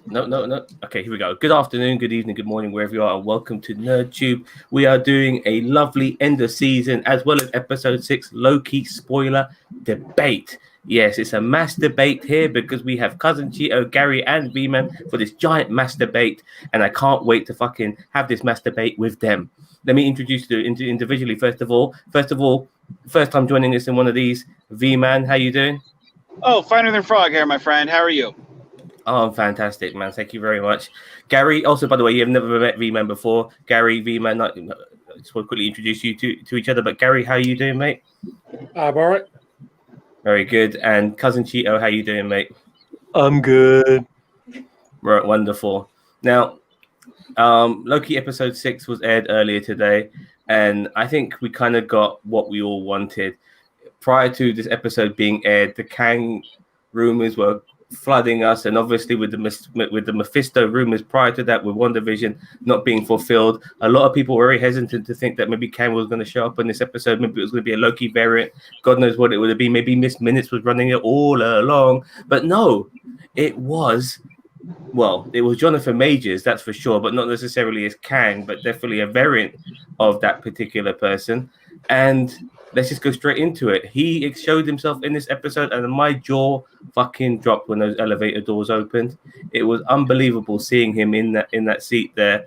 No. Okay, here we go. Good afternoon, good evening, good morning, wherever you are, and welcome to NerdTube. We are doing a lovely end of season as well as episode 6 Loki spoiler debate. Yes, it's a mass debate here because we have Cousin Cheeto, Gary, and V-Man for this giant mass debate, and I can't wait to fucking have this mass debate with them. Let me introduce you individually first of all. First time joining us in one of these. V-Man, how you doing? Oh, finer than frog here, my friend. How are you? Oh, fantastic, man. Thank you very much. Gary, also, by the way, you've never met V-Man before. Gary, V-Man, I just want to quickly introduce you to each other. But Gary, how are you doing, mate? I'm all right. Very good. And Cousin Cheeto, how you doing, mate? I'm good. Right, wonderful. Now, Loki episode 6 was aired earlier today, and I think we kind of got what we all wanted. Prior to this episode being aired, the Kang rumors were flooding us, and obviously with the Mephisto rumors prior to that, with WandaVision not being fulfilled, a lot of people were very hesitant to think that maybe Kang was going to show up in this episode. Maybe it was going to be a Loki variant. God knows what it would have been. Maybe Miss Minutes was running it all along, but no, it was. Well, it was Jonathan Majors, that's for sure, but not necessarily as Kang, but definitely a variant of that particular person. And let's just go straight into it. He showed himself in this episode, and my jaw fucking dropped when those elevator doors opened. It was unbelievable seeing him in that seat there.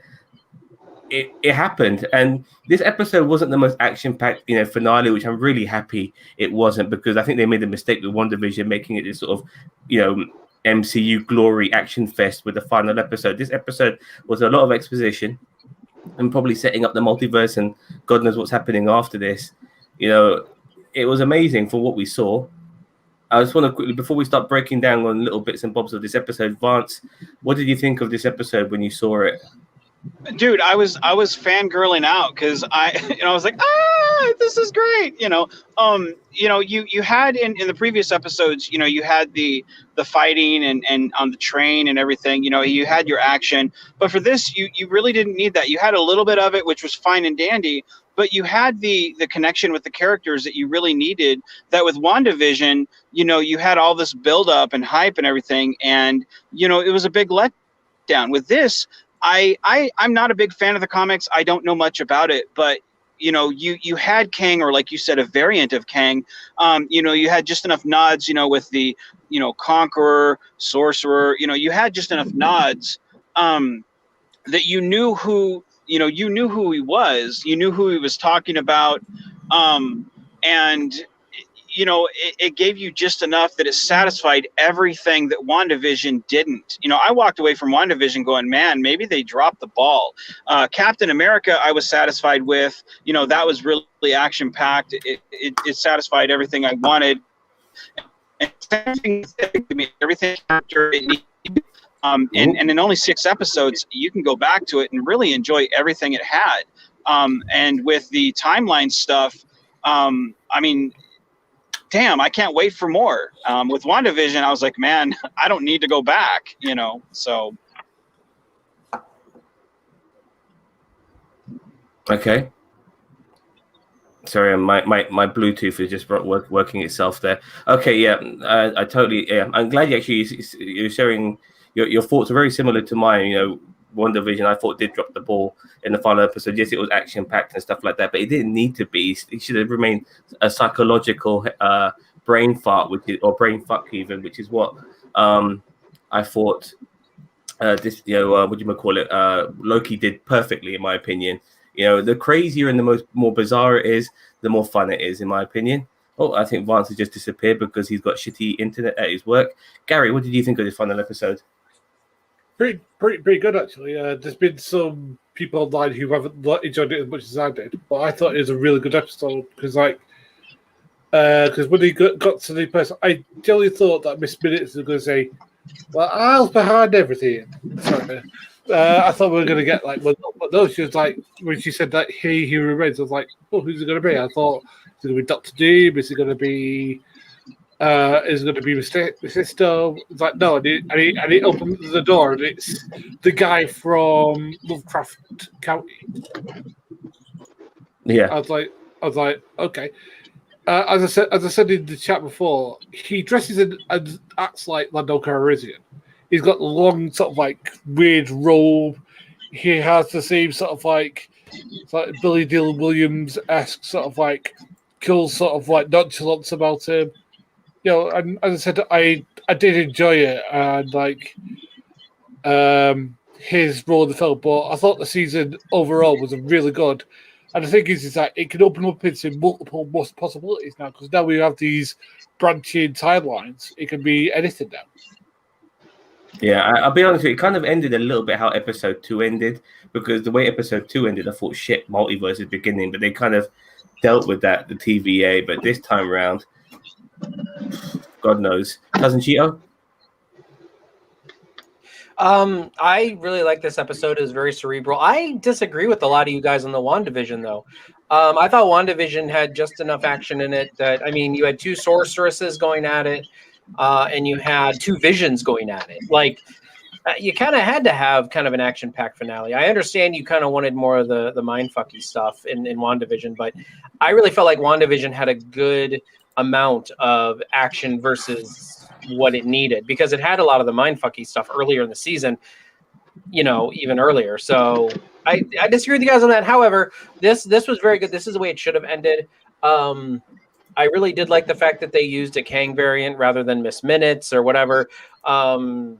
It happened, and this episode wasn't the most action-packed, finale, which I'm really happy it wasn't, because I think they made a mistake with WandaVision, making it this sort of, MCU glory action fest with the final episode. This episode was a lot of exposition and probably setting up the multiverse, and God knows what's happening after this. It was amazing for what we saw. I just want to quickly, before we start breaking down on little bits and bobs of this episode, Vance, what did you think of this episode when you saw it? Dude, I was fangirling out because I was like, this is great. You had in the previous episodes, you had the fighting and on the train and everything. You had your action, but for this, you really didn't need that. You had a little bit of it, which was fine and dandy, but you had the connection with the characters that you really needed. That with WandaVision, you had all this build up and hype and everything, and it was a big letdown. With this, I'm not a big fan of the comics. I don't know much about it, but you had Kang, or like you said, a variant of Kang. You had just enough nods, with the Conqueror, Sorcerer. You had just enough nods that you knew who he was. You knew who he was talking about, and it gave you just enough that it satisfied everything that WandaVision didn't. I walked away from WandaVision going, man, maybe they dropped the ball. Captain America, I was satisfied with. That was really action-packed. It satisfied everything I wanted. And everything after it needed. And in only 6 episodes, you can go back to it and really enjoy everything it had. And with the timeline stuff, damn, I can't wait for more. With WandaVision, I was like, man, I don't need to go back, so. Okay. Sorry, my Bluetooth is just working itself there. Okay, yeah, I totally, yeah. I'm glad you're sharing your thoughts are very similar to mine. WandaVision, I thought did drop the ball in the final episode. Yes, it was action-packed and stuff like that, but it didn't need to be. It should have remained a psychological brain fart, or brain fuck even, which is what I thought this, what do you call it? Loki did perfectly, in my opinion. The crazier and the more bizarre it is, the more fun it is, in my opinion. Oh, I think Vance has just disappeared because he's got shitty internet at his work. Gary, what did you think of this final episode? Pretty good, actually. There's been some people online who haven't enjoyed it as much as I did, but I thought it was a really good episode because, when he got to the person, I generally thought that Miss Minutes was going to say, "Well, I was behind everything." Sorry. I thought we were going to get but no, she was like, when she said that he remains, I was like, "Oh, who's it going to be?" I thought it's going to be Dr. Doom. Is it going to be? Is going to be Mephisto? It's like, no, and he opens the door, and it's the guy from Lovecraft County. Yeah, I was like, okay. As I said in the chat before, he dresses and acts like Lando Calrissian. He's got the long sort of like weird robe. He has the same sort of like Billy Dylan Williams-esque sort of like cool sort of like nonchalance about him. You know, and as I said, I did enjoy it, and like his role in the film, but I thought the season overall was really good. And the thing is that it can open up into multiple possibilities now, because now we have these branching timelines. It can be anything now. Yeah, I'll be honest with you, it kind of ended a little bit how episode 2 ended, because the way episode 2 ended, I thought, shit, multiverse is beginning, but they kind of dealt with that, the TVA. But this time around, God knows. Cousin Cheeto? I really like this episode. It was very cerebral. I disagree with a lot of you guys on the WandaVision, though. I thought WandaVision had just enough action in it that, I mean, you had two sorceresses going at it, and you had two visions going at it. Like, you kind of had to have kind of an action-packed finale. I understand you kind of wanted more of the mindfucky stuff in WandaVision, but I really felt like WandaVision had a good amount of action versus what it needed, because it had a lot of the mindfucky stuff earlier in the season, you know, even earlier. So I disagree with you guys on that. However, this was very good. This is the way it should have ended. I really did like the fact that they used a Kang variant rather than Miss Minutes or whatever. I'm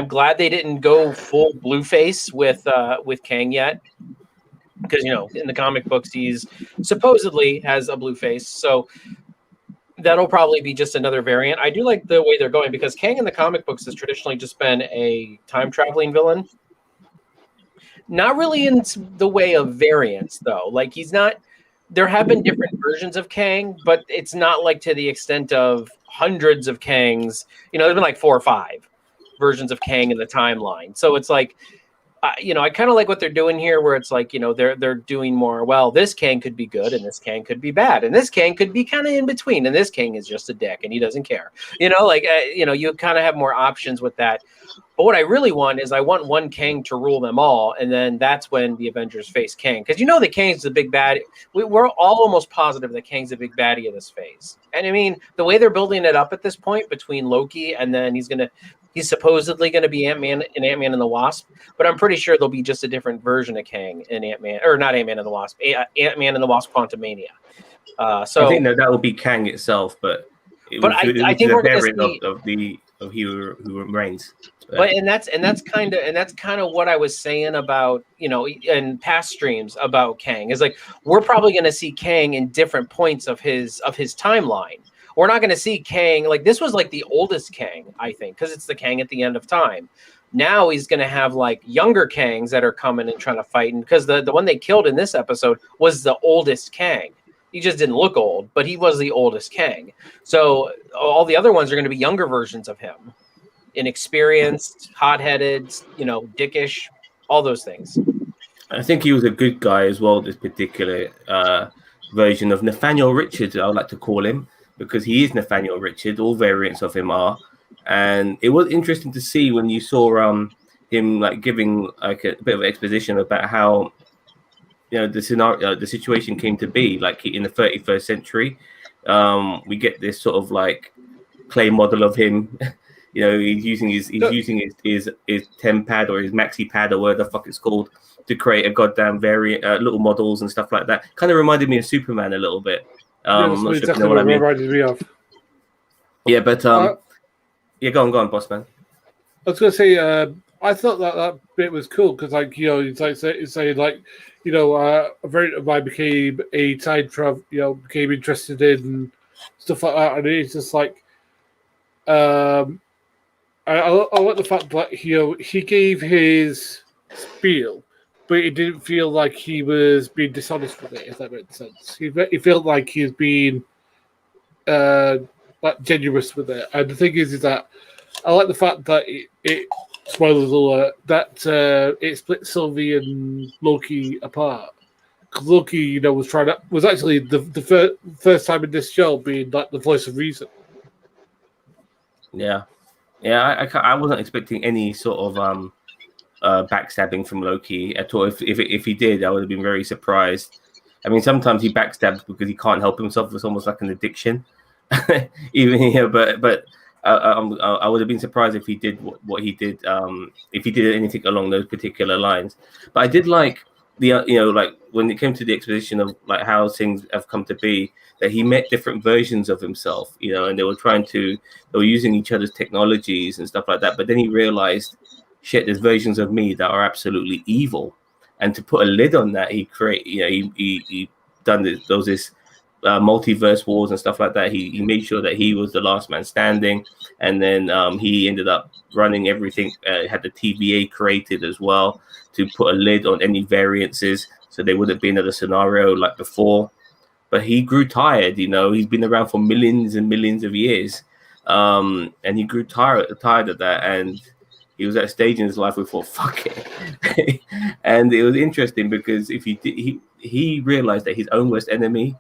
glad they didn't go full Blueface with Kang yet, because, you know, in the comic books he's supposedly has a blue face. So that'll probably be just another variant. I do like the way they're going, because Kang in the comic books has traditionally just been a time-traveling villain. Not really in the way of variants, though. Like, he's not... There have been different versions of Kang, but it's not like to the extent of hundreds of Kangs. You know, there's been like 4 or 5 versions of Kang in the timeline. So it's like... you know, I kind of like what they're doing here, where it's like, you know, they're doing more, well, this Kang could be good and this Kang could be bad, and this Kang could be kind of in between, and this Kang is just a dick and he doesn't care. You know, like, you know, you kind of have more options with that. But what I really want is I want one Kang to rule them all, and then that's when the Avengers face Kang. Because you know that Kang's the big bad. We're all almost positive that Kang's the big baddie of this phase. And I mean, the way they're building it up at this point between Loki and then he's supposedly going to be Ant-Man and the Wasp, but I'm pretty sure there'll be just a different version of Kang in Ant-Man, or not Ant-Man and the Wasp, Ant-Man and the Wasp Quantumania. So I think that will be Kang itself, but I think we're going to see of he who reigns. But and that's kind of what I was saying about, you know, in past streams about Kang, is like, we're probably going to see Kang in different points of his timeline. We're not going to see Kang, like, this was like the oldest Kang, I think, because it's the Kang at the end of time. Now he's going to have like younger Kangs that are coming and trying to fight. And because the one they killed in this episode was the oldest Kang. He just didn't look old, but he was the oldest Kang. So all the other ones are going to be younger versions of him. Inexperienced, hot-headed, you know, dickish, all those things. I think he was a good guy as well, this particular version of Nathaniel Richards, I would like to call him, because he is Nathaniel Richards. All variants of him are. And it was interesting to see when you saw him like giving like a bit of exposition about how, you know, the scenario, the situation came to be. Like, in the 31st century, we get this sort of like clay model of him. You know, he's using his TemPad or his Maxi Pad or whatever the fuck it's called to create a goddamn variant, little models and stuff like that. Kind of reminded me of Superman a little bit. That's I'm not sure exactly if you know what I mean. reminded me of. Yeah, but yeah, go on, boss man. I was going to say, I thought that bit was cool because, like, you know, it's like saying, like, you know, a variant of mine became a time travel, you know, became interested in stuff like that, and it's just like, I like the fact that, you know, he gave his spiel, but it didn't feel like he was being dishonest with it, if that makes sense. He felt like he's being like generous with it. And the thing is that I like the fact that it spoilers alert, that it split Sylvie and Loki apart. Because Loki, you know, was actually the first time in this show being like the voice of reason. Yeah. I wasn't expecting any sort of backstabbing from Loki at all. If he did, I would have been very surprised. I mean, sometimes he backstabs because he can't help himself. It's almost like an addiction. Even here, but I would have been surprised if he did what he did, if he did anything along those particular lines. But I did like the like when it came to the exposition of like how things have come to be, that he met different versions of himself, and they were using each other's technologies and stuff like that. But then he realized, shit, there's versions of me that are absolutely evil, and to put a lid on that, he he done this multiverse wars and stuff like that. He made sure that he was the last man standing, and then he ended up running everything. Had the TVA created as well to put a lid on any variances, so there wouldn't be another scenario like before. But he grew tired. He's been around for millions and millions of years, and he grew tired of that. And he was at a stage in his life where he thought, "Fuck it," and it was interesting because if he realized that his own worst enemy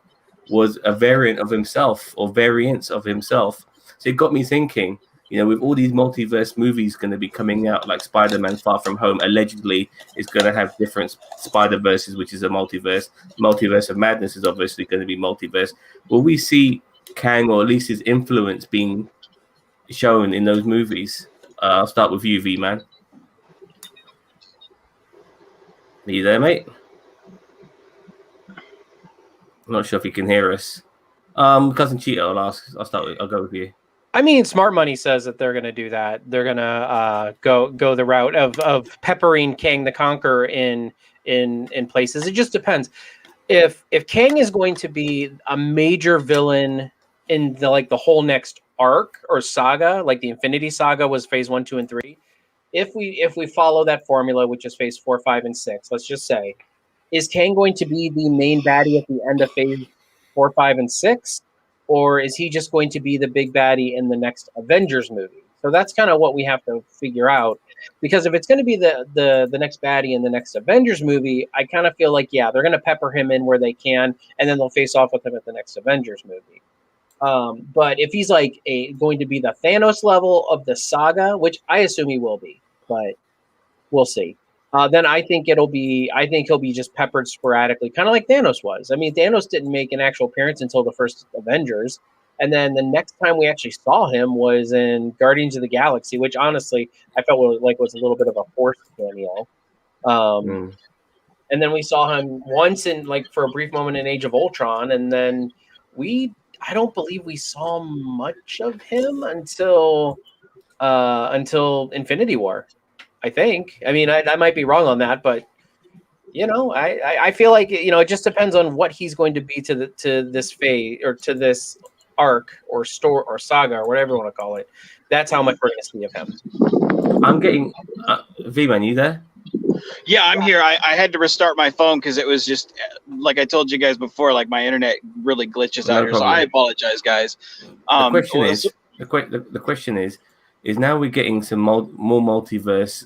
was a variant of himself or variants of himself. So it got me thinking, with all these multiverse movies going to be coming out, like Spider-Man Far From Home allegedly is going to have different Spider-Verses, which is a multiverse. Multiverse of Madness is obviously going to be multiverse. Will we see Kang, or at least his influence, being shown in those movies? I'll start with you, V-Man. Are you there, mate? I'm not sure if you can hear us. Cousin Cheetah, I'll go with you. I mean, Smart Money says that they're going to do that. They're going to go the route of peppering Kang the Conqueror in places. It just depends. If Kang is going to be a major villain in the whole next arc or saga, like the Infinity Saga was phase 1, 2, and 3. If we follow that formula, which is phase 4, 5, and 6, let's just say, is Kang going to be the main baddie at the end of phase 4, 5, and 6? Or is he just going to be the big baddie in the next Avengers movie? So that's kind of what we have to figure out. Because if it's going to be the next baddie in the next Avengers movie, I kind of feel like, yeah, they're going to pepper him in where they can, and then they'll face off with him at the next Avengers movie. But if he's going to be the Thanos level of the saga, which I assume he will be, but we'll see. Then I think he'll be just peppered sporadically, kind of like Thanos was. I mean, Thanos didn't make an actual appearance until the first Avengers. And then the next time we actually saw him was in Guardians of the Galaxy, which honestly I felt was a little bit of a forced cameo. And then we saw him once for a brief moment in Age of Ultron. And then I don't believe we saw much of him until Infinity War. I think. I mean, I might be wrong on that, but I feel like it just depends on what he's going to be to this phase or to this arc or story or saga or whatever you want to call it. That's how much we're going to see of him. I'm getting V-Man, you there? Yeah, I'm here. I had to restart my phone because it was just like I told you guys before. Like my internet really glitches out here, so I apologize, guys. The question is now we're getting some more multiverse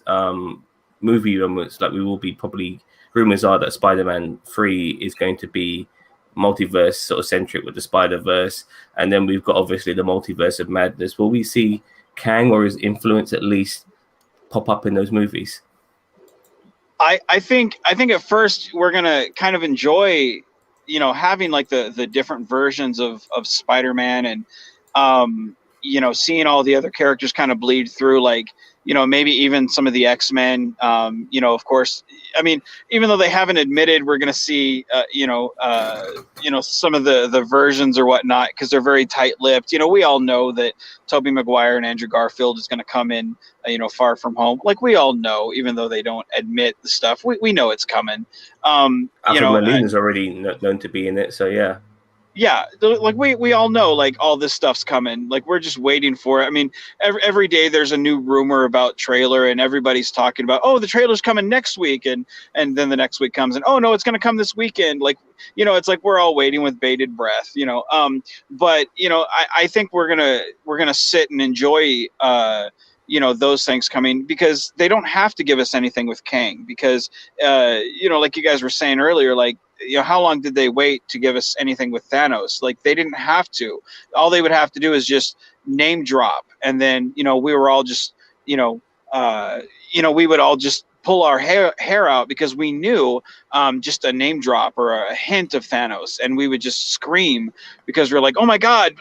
movie rumors. Like we will be probably, rumors are that Spider-Man 3 is going to be multiverse sort of centric with the Spider-Verse, and then we've got obviously the multiverse of madness. Will we see Kang or his influence at least pop up in those movies? I think at first we're gonna kind of enjoy, having like the different versions of Spider-Man and seeing all the other characters kind of bleed through, like, maybe even some of the X-Men, of course, I mean, even though they haven't admitted we're going to see, some of the versions or whatnot, because they're very tight-lipped. We all know that Tobey Maguire and Andrew Garfield is going to come in, Far From Home. Like, we all know, even though they don't admit the stuff, we know it's coming. Alfred Molina's already known to be in it, so yeah. Yeah, like we all know, like, all this stuff's coming. Like, we're just waiting for it. I mean, every day there's a new rumor about trailer, and everybody's talking about, oh, the trailer's coming next week, and then the next week comes, and oh no, it's going to come this weekend. Like, it's like we're all waiting with bated breath. But I think we're gonna sit and enjoy those things coming, because they don't have to give us anything with Kang, because like you guys were saying earlier, like, how long did they wait to give us anything with Thanos? Like, they didn't have to. All they would have to do is just name drop, and then we were all just we would all just pull our hair out because we knew just a name drop or a hint of Thanos, and we would just scream because we're like, oh my God,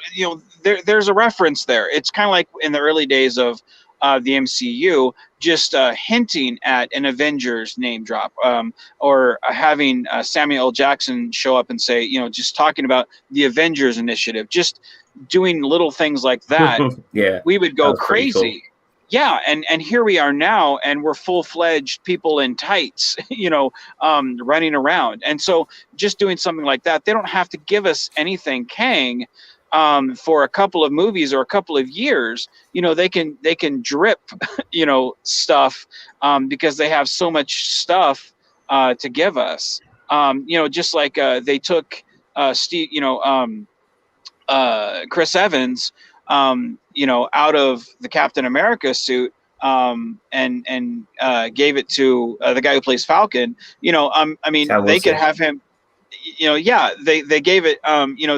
there's a reference there. It's kind of like in the early days of the MCU, just hinting at an Avengers name drop, or having Samuel L. Jackson show up and say, just talking about the Avengers initiative, just doing little things like that. Yeah, we would go that was pretty crazy. cool. Yeah, and here we are now, and we're full-fledged people in tights, running around. And so just doing something like that, they don't have to give us anything Kang for a couple of movies or a couple of years. They can drip, stuff because they have so much stuff to give us. Just like they took Steve, Chris Evans, out of the Captain America suit, and gave it to the guy who plays Falcon. They could have him. They gave it.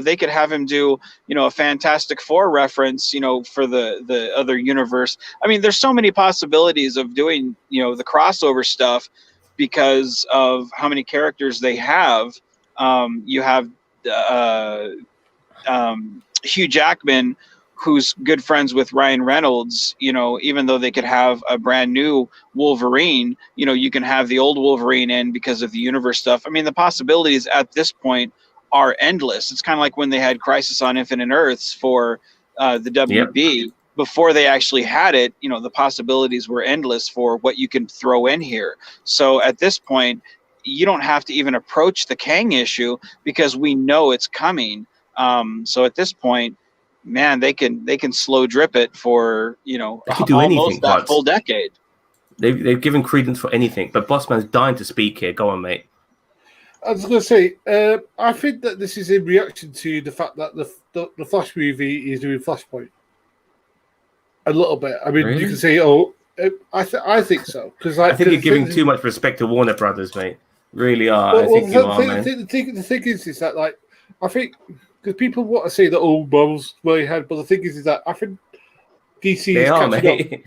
They could have him do a Fantastic Four reference. For the other universe. There's so many possibilities of doing the crossover stuff because of how many characters they have. You have Hugh Jackman, who's good friends with Ryan Reynolds. Even though they could have a brand new Wolverine, you can have the old Wolverine in because of the universe stuff. The possibilities at this point are endless. It's kind of like when they had Crisis on Infinite Earths for the WB. Yep. Before they actually had it, the possibilities were endless for what you can throw in here. So at this point, you don't have to even approach the Kang issue because we know it's coming. So at this point, man, they can slow drip it for almost that full decade. They've given credence for anything, but Bossman's dying to speak here. Go on, mate. I was going to say, I think that this is in reaction to the fact that the Flash movie is doing Flashpoint a little bit. Really? You can say, I think so, because I think you're giving too much respect to Warner Brothers, mate. Really are. I think you are, man. The thing is that, like, I think. Because people want to say that Marvel's way ahead, but the thing is that I think DC is catching up.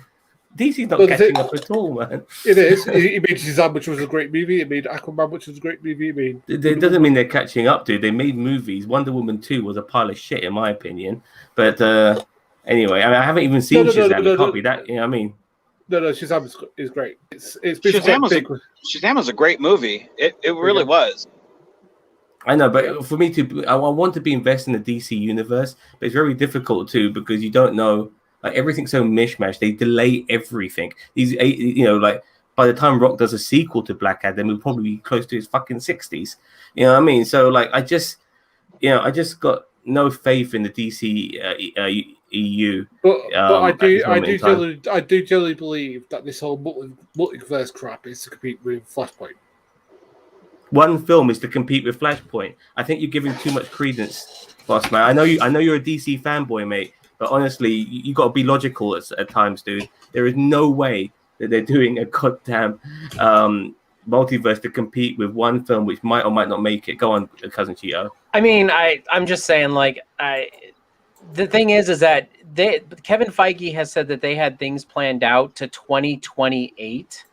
DC's not catching up at all, man. It is. It made Shazam, which was a great movie. It made Aquaman, which was a great movie. It doesn't mean they're catching up, dude. They made movies. Wonder Woman 2 was a pile of shit, in my opinion. But anyway, I haven't even seen Shazam. It can't be that. You know what I mean? No, Shazam is great. It's been Shazam was a great movie. It really was. I know, but for me I want to be invested in the DC universe, but it's very difficult too because you don't know. Like everything's so mishmash. They delay everything. These, like by the time Rock does a sequel to Black Adam, we'll probably be close to his fucking 60s. You know what I mean? So like, I just got no faith in the DC EU. But I do generally believe that this whole multiverse crap is to compete with Flashpoint. One film is to compete with Flashpoint. I think you're giving too much credence, boss man. I know you're a DC fanboy, mate, but honestly, you got to be logical at times, dude. There is no way that they're doing a goddamn multiverse to compete with one film which might or might not make it. Go on, cousin Cheeto. I'm just saying, like, the thing is that Kevin Feige has said that they had things planned out to 2028.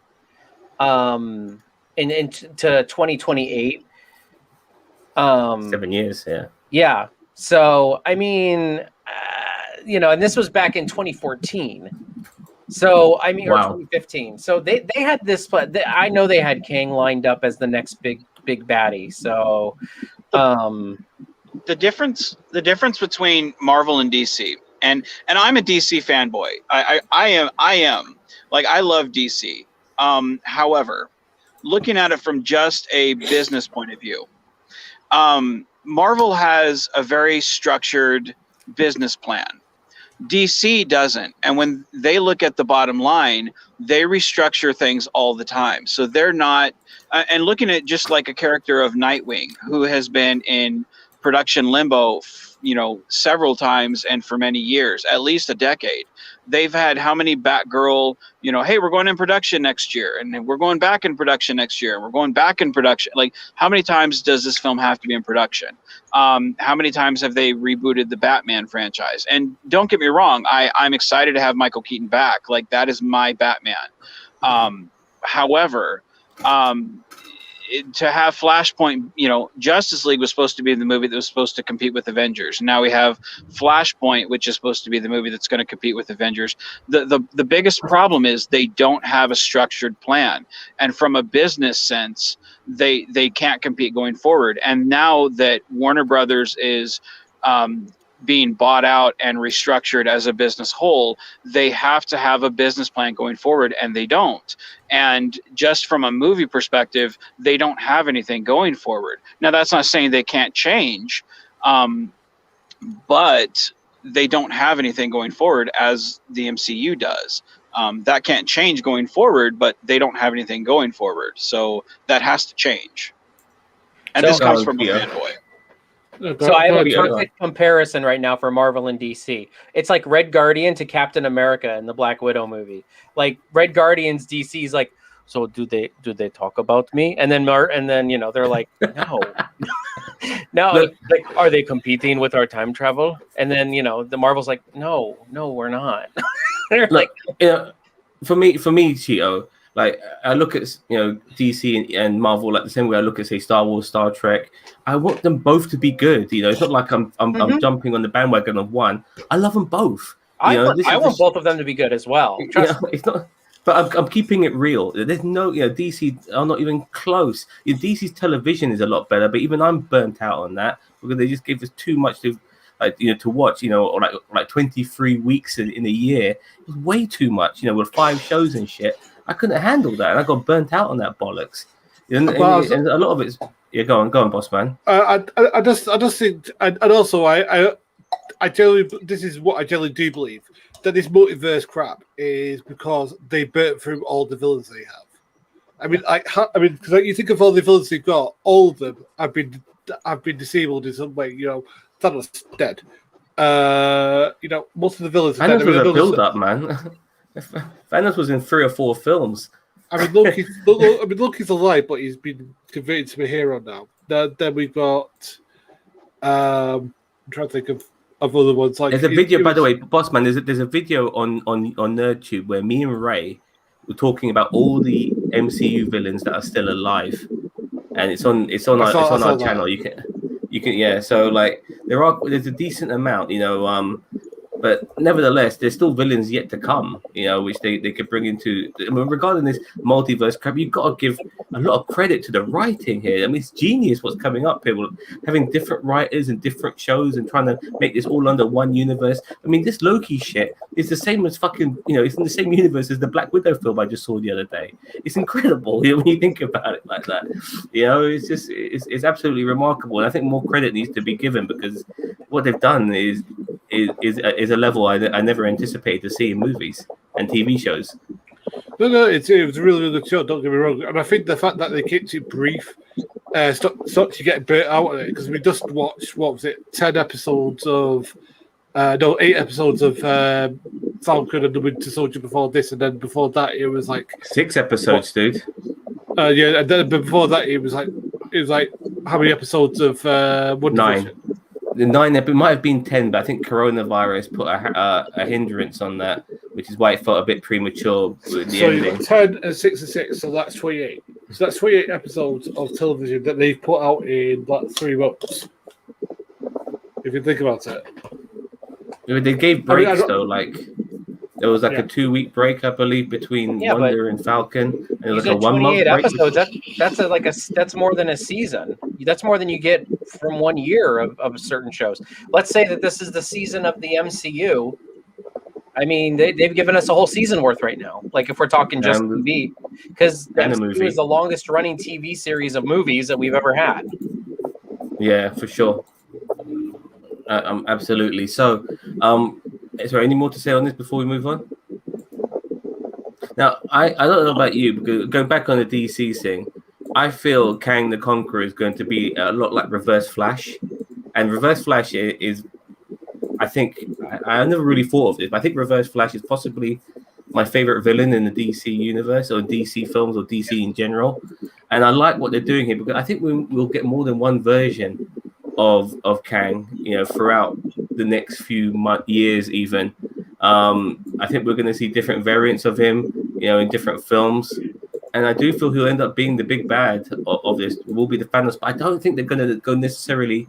Into 2028. 7 years, yeah. Yeah. So, and this was back in 2014. So, or 2015. So they had this, I know they had Kang lined up as the next big baddie. So, the difference between Marvel and DC, and I'm a DC fanboy. I am. Like, I love DC. However, looking at it from just a business point of view, Marvel has a very structured business plan. DC doesn't. And when they look at the bottom line, they restructure things all the time. So they're not, and looking at just like a character of Nightwing, who has been in production limbo, several times and for many years, at least a decade. They've had how many Batgirl, hey, we're going in production next year, and we're going back in production next year, and we're going back in production. Like, how many times does this film have to be in production? How many times have they rebooted the Batman franchise? And don't get me wrong, I'm excited to have Michael Keaton back. Like, that is my Batman. However, to have Flashpoint, Justice League was supposed to be the movie that was supposed to compete with Avengers. Now we have Flashpoint, which is supposed to be the movie that's going to compete with Avengers. The biggest problem is they don't have a structured plan, and from a business sense, they can't compete going forward. And now that Warner Brothers is being bought out and restructured as a business whole, they have to have a business plan going forward, and they don't. And just from a movie perspective, they don't have anything going forward. Now, that's not saying they can't change, but they don't have anything going forward as the MCU does. That can't change going forward, but they don't have anything going forward. So that has to change. And this comes from a fanboy. So I have a perfect comparison right now for Marvel and DC. It's like Red Guardian to Captain America in the Black Widow movie. Like Red Guardian's DC is like, so do they talk about me? And then they're like, no, no. Like, are they competing with our time travel? And then the Marvel's like, no, we're not. They're like, for me, Cheeto. Like I look at DC and Marvel like the same way I look at say Star Wars, Star Trek. I want them both to be good. It's not like I'm jumping on the bandwagon of one. I love them both. I want both of them to be good as well. Trust me. It's not. But I'm keeping it real. There's no, DC are not even close. DC's television is a lot better, but even I'm burnt out on that because they just gave us too much to watch. Or like 23 weeks in a year. It was way too much. With 5 shows and shit. I couldn't handle that, and I got burnt out on that bollocks. And a lot of it's go on, boss man. I just think, and also I generally, this is what I generally do believe, that this multiverse crap is because they burnt through all the villains they have. I mean, because you think of all the villains they've got, all of them have been disabled in some way. Thanos dead. Most of the villains. Thanos was a build-up, man. Thanos was in 3 or 4 films. I mean, Loki's alive, but he's been converted to a hero now. Then we've got. I'm trying to think of other ones. Like there's a video, by the way, boss man. There's a video on NerdTube where me and Ray were talking about all the MCU villains that are still alive, and it's on our channel. You can So like there's a decent amount, but nevertheless, there's still villains yet to come, which they could bring into. I mean, regarding this multiverse crap, you've got to give a lot of credit to the writing here. I mean, it's genius what's coming up here. We're having different writers and different shows and trying to make this all under one universe. I mean, this Loki shit is the same as fucking, it's in the same universe as the Black Widow film I just saw the other day. It's incredible when you think about it like that. It's just, it's absolutely remarkable. And I think more credit needs to be given because what they've done is a level I never anticipated to see in movies and TV shows. No, it was a really, really good show. Don't get me wrong, and I think the fact that they kept it brief stopped you getting burnt out on it because we just watched 8 episodes of Falcon and the Winter Soldier before this, and then before that it was like 6 episodes, dude. And then before that it was like how many episodes of Wonder 9. Vision? The 9, it might have been 10, but I think coronavirus put a hindrance on that, which is why it felt a bit premature with the ending. 10 and 6 and 6, so that's 28. So that's 28 episodes of television that they've put out in like 3 months. If you think about it. They gave breaks though, like there was like a 2-week break, I believe, between Wonder and Falcon. And it was like a 1 month break. Episodes. That's more than a season. That's more than you get from 1 year of certain shows. Let's say that this is the season of the MCU. I mean, they've given us a whole season worth right now. Like if we're talking just TV, because the MCU is the longest running TV series of movies that we've ever had. Yeah, for sure. Absolutely. So, is there any more to say on this before we move on? Now, I don't know about you, because going back on the DC thing, I feel Kang the Conqueror is going to be a lot like Reverse Flash. And Reverse Flash is I think, I never really thought of this, but I think Reverse Flash is possibly my favorite villain in the DC universe or DC films or DC in general. And I like what they're doing here because I think we'll get more than one version of Kang, throughout the next few years even. I think we're going to see different variants of him, in different films. and I do feel he'll end up being the big bad of this. Will be the Thanos, but I don't think they're going to go necessarily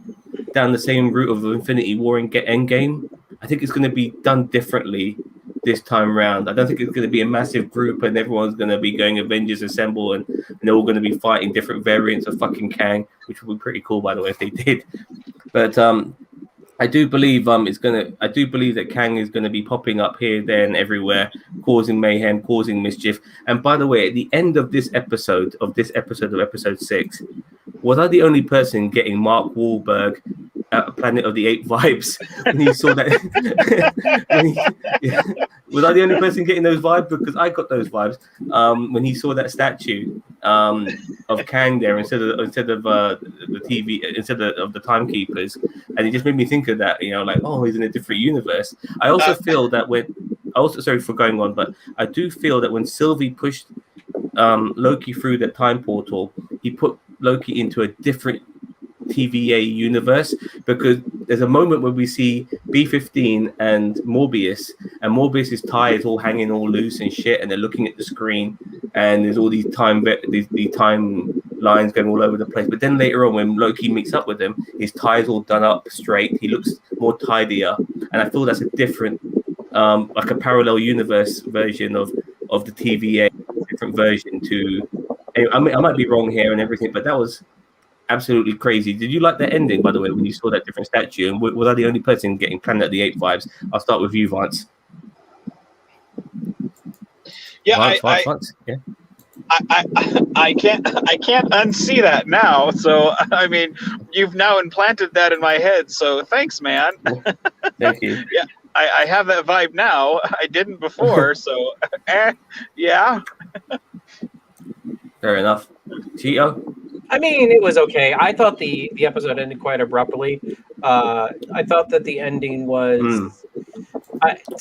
down the same route of Infinity War and get Endgame. I think it's going to be done differently this time round. I don't think it's going to be a massive group and everyone's going to be going Avengers Assemble and they're all going to be fighting different variants of fucking Kang, which would be pretty cool, by the way, if they did. But I do believe I do believe that Kang is gonna be popping up here, there, and everywhere, causing mayhem, causing mischief. And by the way, at the end of this episode of episode 6, was I the only person getting Mark Wahlberg at Planet of the Apes vibes when he saw that? Was I the only person getting those vibes? Because I got those vibes when he saw that statue of Kang there instead of the TV, instead of the timekeepers, and it just made me think of that. Like, oh, he's in a different universe. I also feel that sorry for going on, but I do feel that when Sylvie pushed Loki through the time portal, he put Loki into a different TVA universe, because there's a moment where we see B-15 and Morbius's tie is all hanging all loose and shit, and they're looking at the screen, and there's all these time lines going all over the place. But then later on, when Loki meets up with him, his tie's all done up straight. He looks more tidier, and I feel that's a different, like a parallel universe version of the TVA, different version to. I might be wrong here and everything, but that was absolutely crazy. Did you like that ending, by the way, when you saw that different statue? And was I the only person getting Planet of the Apes vibes? I'll start with you, Vance. Yeah, Vance? Yeah. I can't unsee that now. So I mean, you've now implanted that in my head. So thanks, man. Thank you. Yeah, I have that vibe now. I didn't before. So yeah. Fair enough. Cheeto? I mean, it was okay. I thought the episode ended quite abruptly. I thought that the ending was.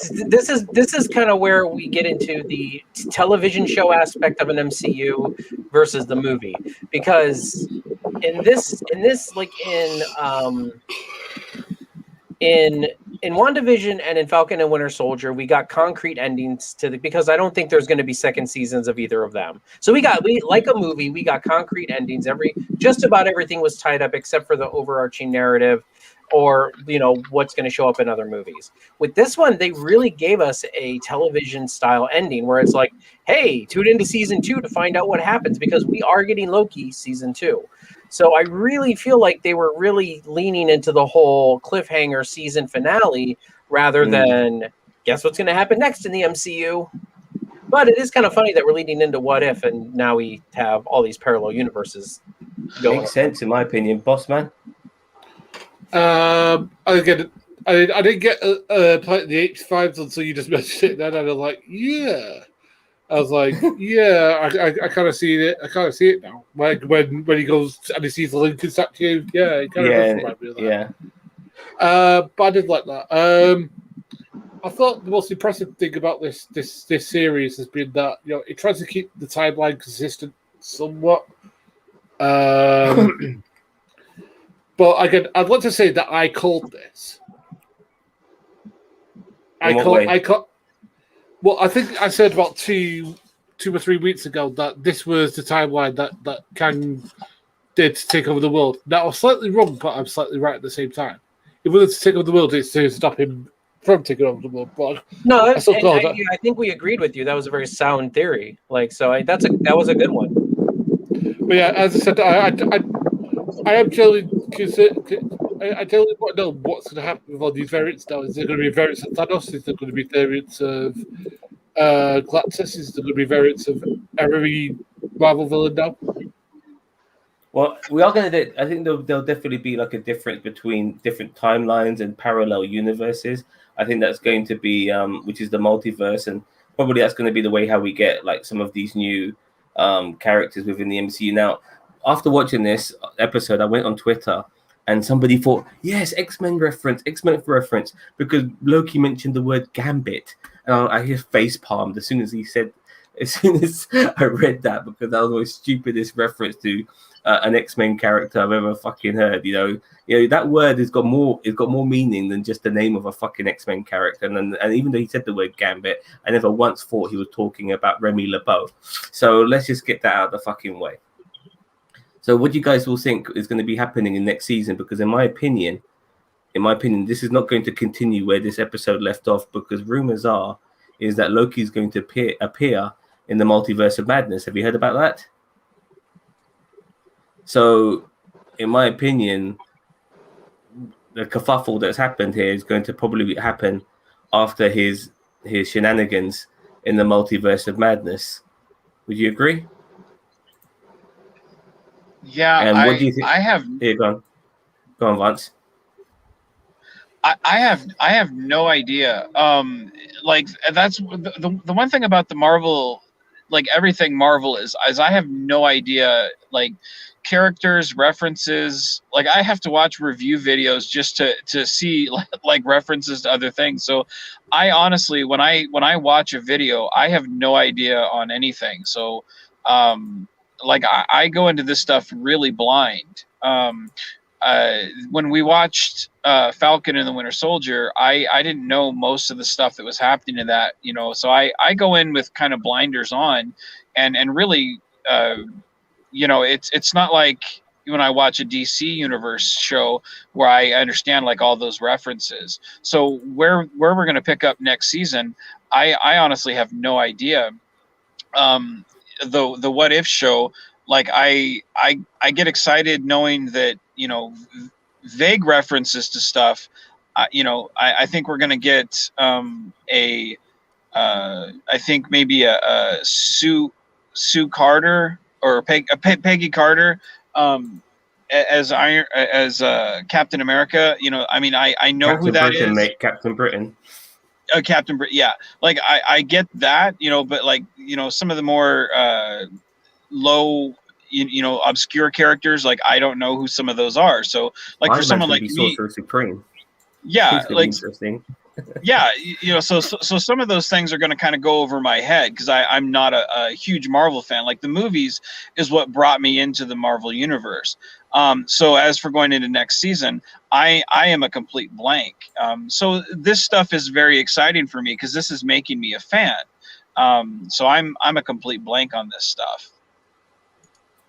This is kind of where we get into the television show aspect of an MCU versus the movie, because in WandaVision and in Falcon and Winter Soldier, we got concrete endings because I don't think there's going to be second seasons of either of them. So we like a movie, we got concrete endings. Just about everything was tied up except for the overarching narrative, or what's going to show up in other movies. With this one, they really gave us a television style ending where it's like, hey, tune into season 2 to find out what happens, because we are getting Loki season 2. So I really feel like they were really leaning into the whole cliffhanger season finale rather than guess what's going to happen next in the MCU. But it is kind of funny that we're leading into What If, and now we have all these parallel universes going. Makes sense, in my opinion. Boss man? I didn't get Planet the Apes vibes until you just mentioned it. Then I was like, yeah. I was like, yeah, I kind of see it. I kind of see it now. Like when he goes and he sees the Lincoln statue. Yeah, it kind of does remind me of that. Yeah. But I did like that. I thought the most impressive thing about this series has been that it tries to keep the timeline consistent somewhat. But again, I'd like to say that I called this. Well, I think I said about two or 3 weeks ago that this was the timeline that Kang did to take over the world. Now, I'm slightly wrong, but I'm slightly right at the same time. It wasn't to take over the world, it's to stop him from taking over the world. But no, I think we agreed with you. That was a very sound theory. That was a good one. But yeah, as I said, I am generally I generally want to know what's going to happen with all these variants now. Is there going to be variants of Thanos? Is there going to be variants of Galactus? Is there going to be variants of every Marvel villain now? Well, we are going to. I think there'll definitely be like a difference between different timelines and parallel universes. I think that's going to be, which is the multiverse, and probably that's going to be the way how we get like some of these new characters within the MCU. Now, after watching this episode, I went on Twitter. And somebody thought, yes, X-Men reference, because Loki mentioned the word Gambit. And I hear face palmed as soon as he said as soon as I read that, because that was the most stupidest reference to an X-Men character I've ever fucking heard. You know that word has got more. It's got more meaning than just the name of a fucking X-Men character. And even though he said the word Gambit, I never once thought he was talking about Remy LeBeau. So let's just get that out of the fucking way. So what do you guys all think is going to be happening in next season? Because in my opinion, this is not going to continue where this episode left off, because rumors is that Loki is going to appear in the Multiverse of Madness. Have you heard about that? So, in my opinion, the kerfuffle that's happened here is going to probably happen after his shenanigans in the Multiverse of Madness. Would you agree? Yeah, And what do you think? I have. Here, go on, Vance. I have no idea. Like that's the one thing about the Marvel, like everything Marvel is I have no idea, like characters, references. Like I have to watch review videos just to see like references to other things. So I honestly, when I watch a video, I have no idea on anything. So like I go into this stuff really blind. When we watched Falcon and the Winter Soldier, I didn't know most of the stuff that was happening to that, you know. So I go in with kind of blinders on, and really, you know, it's not like when I watch a DC Universe show where I understand like all those references. So where we're gonna pick up next season, I honestly have no idea. The What If show, like I get excited knowing that, you know, vague references to stuff. You know, I think we're gonna get I think maybe a Sue Carter or Peggy Carter as Captain America. You know, I mean, I know Captain who that Britain, is. mate. Captain Britain. Captain Britain, yeah. Like I get that, you know, but like, you know, some of the more low, you know, obscure characters, like I don't know who some of those are. So like for someone like me, Sorcerer Supreme. yeah, like interesting. yeah, you know, so some of those things are going to kind of go over my head because I'm not a huge Marvel fan. Like the movies is what brought me into the Marvel universe. So as for going into next season, I am a complete blank. So this stuff is very exciting for me because this is making me a fan. So I'm a complete blank on this stuff.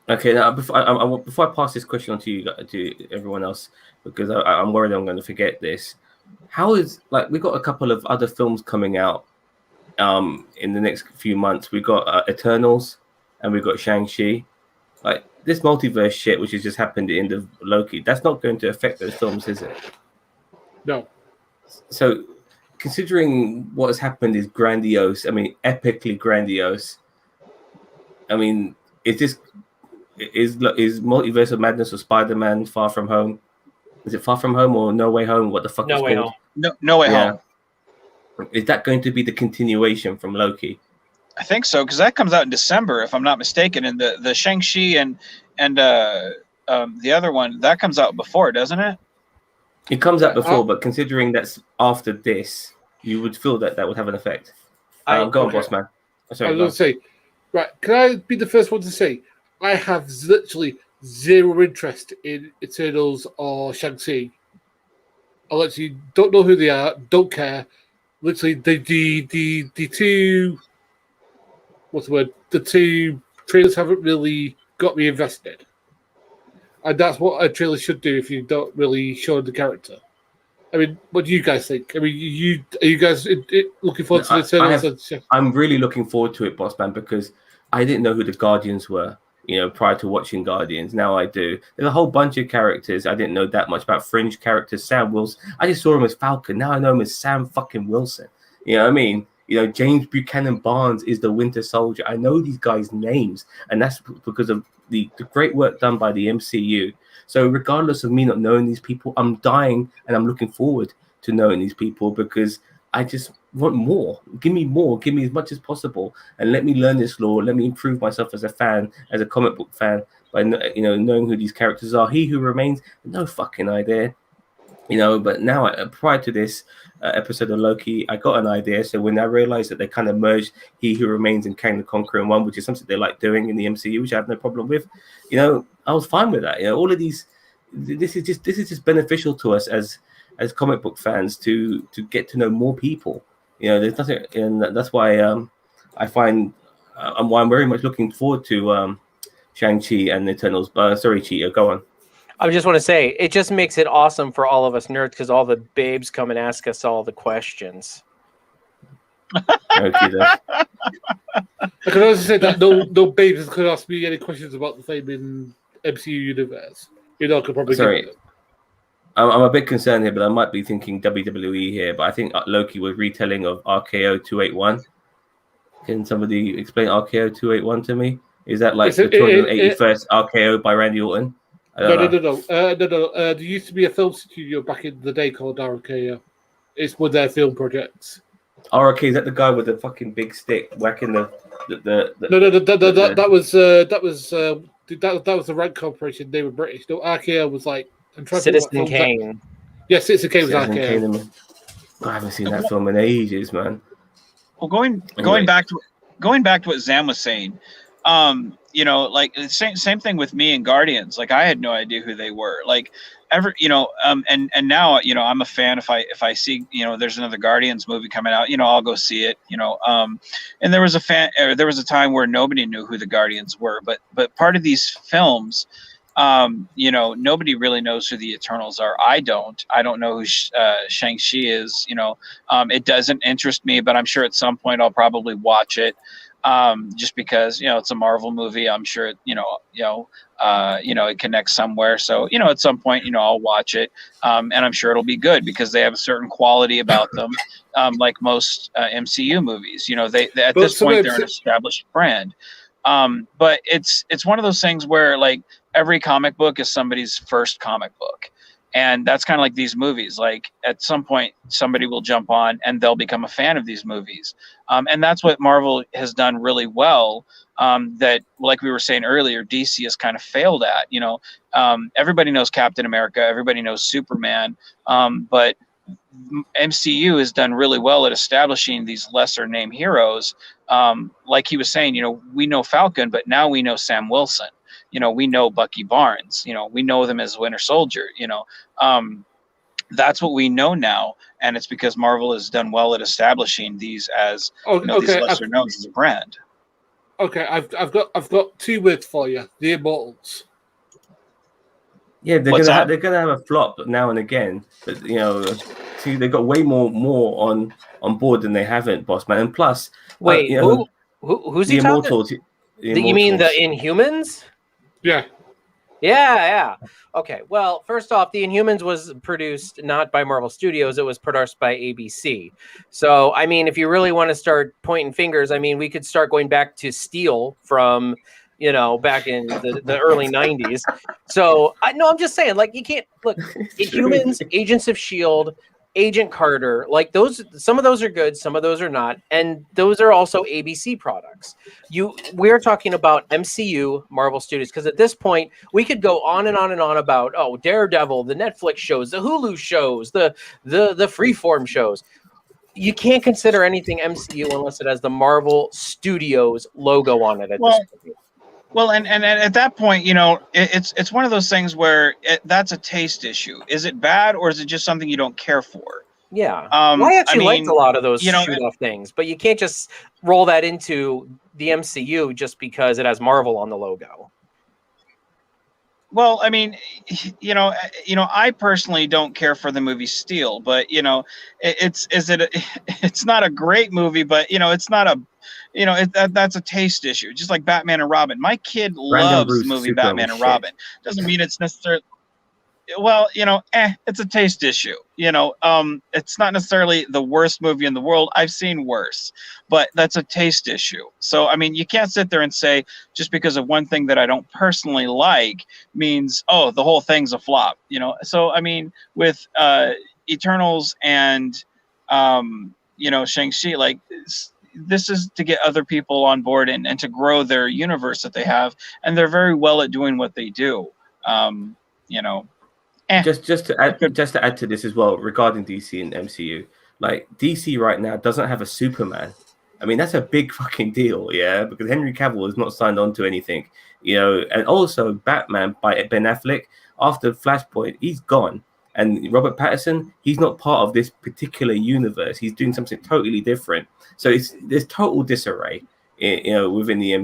Okay, now before I pass this question on to you, to everyone else, because I'm worried I'm going to forget this. How is, like, we've got a couple of other films coming out in the next few months. We've got Eternals and we've got Shang-Chi. Like, this multiverse shit, which has just happened at the end of Loki, that's not going to affect those films, is it? No. So, considering what has happened is grandiose, I mean, epically grandiose. I mean, is Multiverse of Madness or Spider-Man Far From Home? Is it Far From Home or No Way Home? What the fuck No is Way called? Home. No Way Home. Is that going to be the continuation from Loki? I think so, because that comes out in December, if I'm not mistaken, and the Shang-Chi and the other one, that comes out before, doesn't it? It comes out before, but considering that's after this, you would feel that would have an effect. Go on, boss man. Sorry, I was going to say, right, can I be the first one to say, I have literally zero interest in Eternals or Shang-Chi. I literally don't know who they are, don't care. Literally, the two, what's the word? The two trailers haven't really got me invested. And that's what a trailer should do if you don't really show the character. I mean, what do you guys think? I mean, are you guys looking forward to the Eternals? I'm really looking forward to it, boss man, because I didn't know who the Guardians were, you know, prior to watching Guardians. Now I do. There's a whole bunch of characters I didn't know that much about. Fringe characters. Sam Wilson. I just saw him as Falcon. Now I know him as Sam fucking Wilson. You know what I mean? You know, James Buchanan Barnes is the Winter Soldier. I know these guys' names, and that's because of the great work done by the MCU. So regardless of me not knowing these people, I'm dying and I'm looking forward to knowing these people because I just want more. Give me more. Give me as much as possible, and let me learn this lore. Let me improve myself as a fan, as a comic book fan, by knowing who these characters are. He Who Remains, no fucking idea. But now, prior to this episode of Loki, I got an idea. So when I realized that they kind of merged He Who Remains and Kang the Conqueror in one, which is something they like doing in the MCU, which I have no problem with, I was fine with that. All of these, this is just beneficial to us as comic book fans to get to know more people. There's nothing, and that's why I find why I'm very much looking forward to Shang-Chi and the Eternals. Sorry, Cheetah, go on. I just want to say, it just makes it awesome for all of us nerds because all the babes come and ask us all the questions. Okay, I can also say that no babes could ask me any questions about the same in MCU universe. Could probably. Sorry, I'm a bit concerned here, but I might be thinking WWE here. But I think Loki was retelling of RKO 281. Can somebody explain RKO 281 to me? Is that like the 281st RKO by Randy Orton? No. There used to be a film studio back in the day called RKO. It's one of their film projects. RK, is that the guy with the fucking big stick whacking the No, that was the Rank Corporation. They were British. No, RKO was like Citizen Kane. Yes, Citizen Kane was RKO. I haven't seen that film in ages, man. Well, going back to what Zam was saying, like same thing with me and Guardians. Like I had no idea who they were. Like and now I'm a fan. If I see there's another Guardians movie coming out, I'll go see it. And there was a time where nobody knew who the Guardians were, but part of these films, nobody really knows who the Eternals are. I don't know who Shang-Chi is. It doesn't interest me, but I'm sure at some point I'll probably watch it. Just because it's a Marvel movie, I'm sure it connects somewhere. So at some point I'll watch it, and I'm sure it'll be good because they have a certain quality about them, like most MCU movies. They at this point they're an established brand. But it's one of those things where like every comic book is somebody's first comic book. And that's kind of like these movies. Like at some point, somebody will jump on and they'll become a fan of these movies. And that's what Marvel has done really well. That, like we were saying earlier, DC has kind of failed at. Everybody knows Captain America, everybody knows Superman, but MCU has done really well at establishing these lesser name heroes. Like he was saying, we know Falcon, but now we know Sam Wilson. We know Bucky Barnes, we know them as Winter Soldier, that's what we know now. And it's because Marvel has done well at establishing these as these lesser known as a brand. Okay. I've got 2 words for you. The Immortals. Yeah, they're gonna have a flop now and again, but see, they've got way more on board than they haven't, boss man. And plus, wait, who's the he Immortals? talking? You mean the Inhumans? Yeah. Okay. Well, first off, the Inhumans was produced not by Marvel Studios; it was produced by ABC. So, I mean, if you really want to start pointing fingers, I mean, we could start going back to Steel from back in the early 90s. So I'm just saying, like, you can't look Inhumans, Agents of S.H.I.E.L.D., Agent Carter, like those, some of those are good, some of those are not. And those are also ABC products. We're talking about MCU, Marvel Studios, because at this point we could go on and on and on about, Daredevil, the Netflix shows, the Hulu shows, the Freeform shows. You can't consider anything MCU unless it has the Marvel Studios logo on it at this point. Well, and at that point, it's one of those things where that's a taste issue. Is it bad, or is it just something you don't care for? Yeah, I actually liked a lot of those shoot-off things, but you can't just roll that into the MCU just because it has Marvel on the logo. Well, I mean, I personally don't care for the movie Steel, but it's not a great movie, but it's not a. That's a taste issue, just like Batman and Robin. My kid loves the movie Batman and Robin. Doesn't mean it's necessarily. Well, it's a taste issue. It's not necessarily the worst movie in the world. I've seen worse, but that's a taste issue. So, I mean, you can't sit there and say just because of one thing that I don't personally like means, the whole thing's a flop. So, I mean, with Eternals and Shang-Chi, like. This is to get other people on board and to grow their universe that they have, and they're very well at doing what they do. Just to add to this as well regarding DC and MCU, like DC right now doesn't have a Superman. I mean, that's a big fucking deal, yeah, because Henry Cavill has not signed on to anything, and also Batman by Ben Affleck after Flashpoint, he's gone. And Robert Pattinson, he's not part of this particular universe. He's doing something totally different. So there's total disarray, within the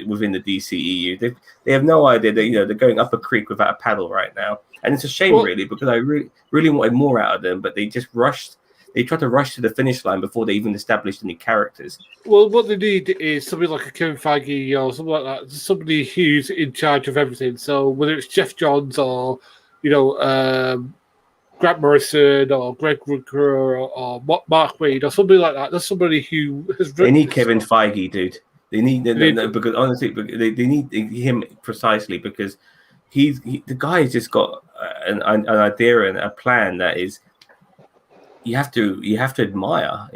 within the DCEU. They have no idea that they're going up a creek without a paddle right now, and it's a shame really because I really wanted more out of them, but they just rushed. They tried to rush to the finish line before they even established any characters. Well, what they need is somebody like a Kevin Feige or something like that, somebody who's in charge of everything. So whether it's Jeff Johns or Grant Morrison or Greg Rucka or Mark Waid or somebody like that. There's somebody who has. They need Kevin Feige, dude. They need because honestly, they need him precisely because the guy has just got an idea and a plan that is you have to admire.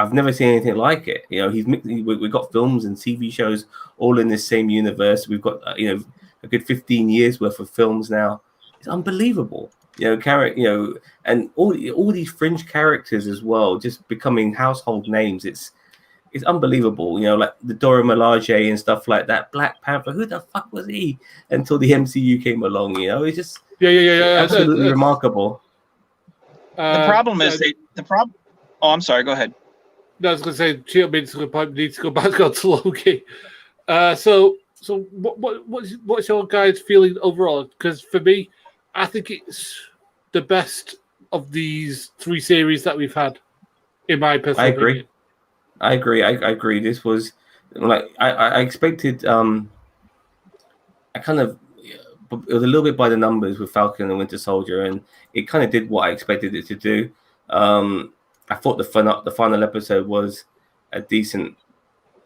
I've never seen anything like it. We've got films and TV shows all in this same universe. We've got a good 15 years worth of films now. It's unbelievable. And all these fringe characters as well, just becoming household names. It's unbelievable. Like the Dora Milaje and stuff like that. Black Panther. Who the fuck was he until the MCU came along? It's just absolutely remarkable. The problem is the problem. Oh, I'm sorry. Go ahead. No, I was going to say, Gio made a good point. We need to go back on to Loki. So what's your guys' feeling overall? Because for me, I think it's the best of these 3 series that we've had, in my personal opinion. I agree. This was like I expected. I kind of it was a little bit by the numbers with Falcon and Winter Soldier, and it kind of did what I expected it to do. I thought the final episode was a decent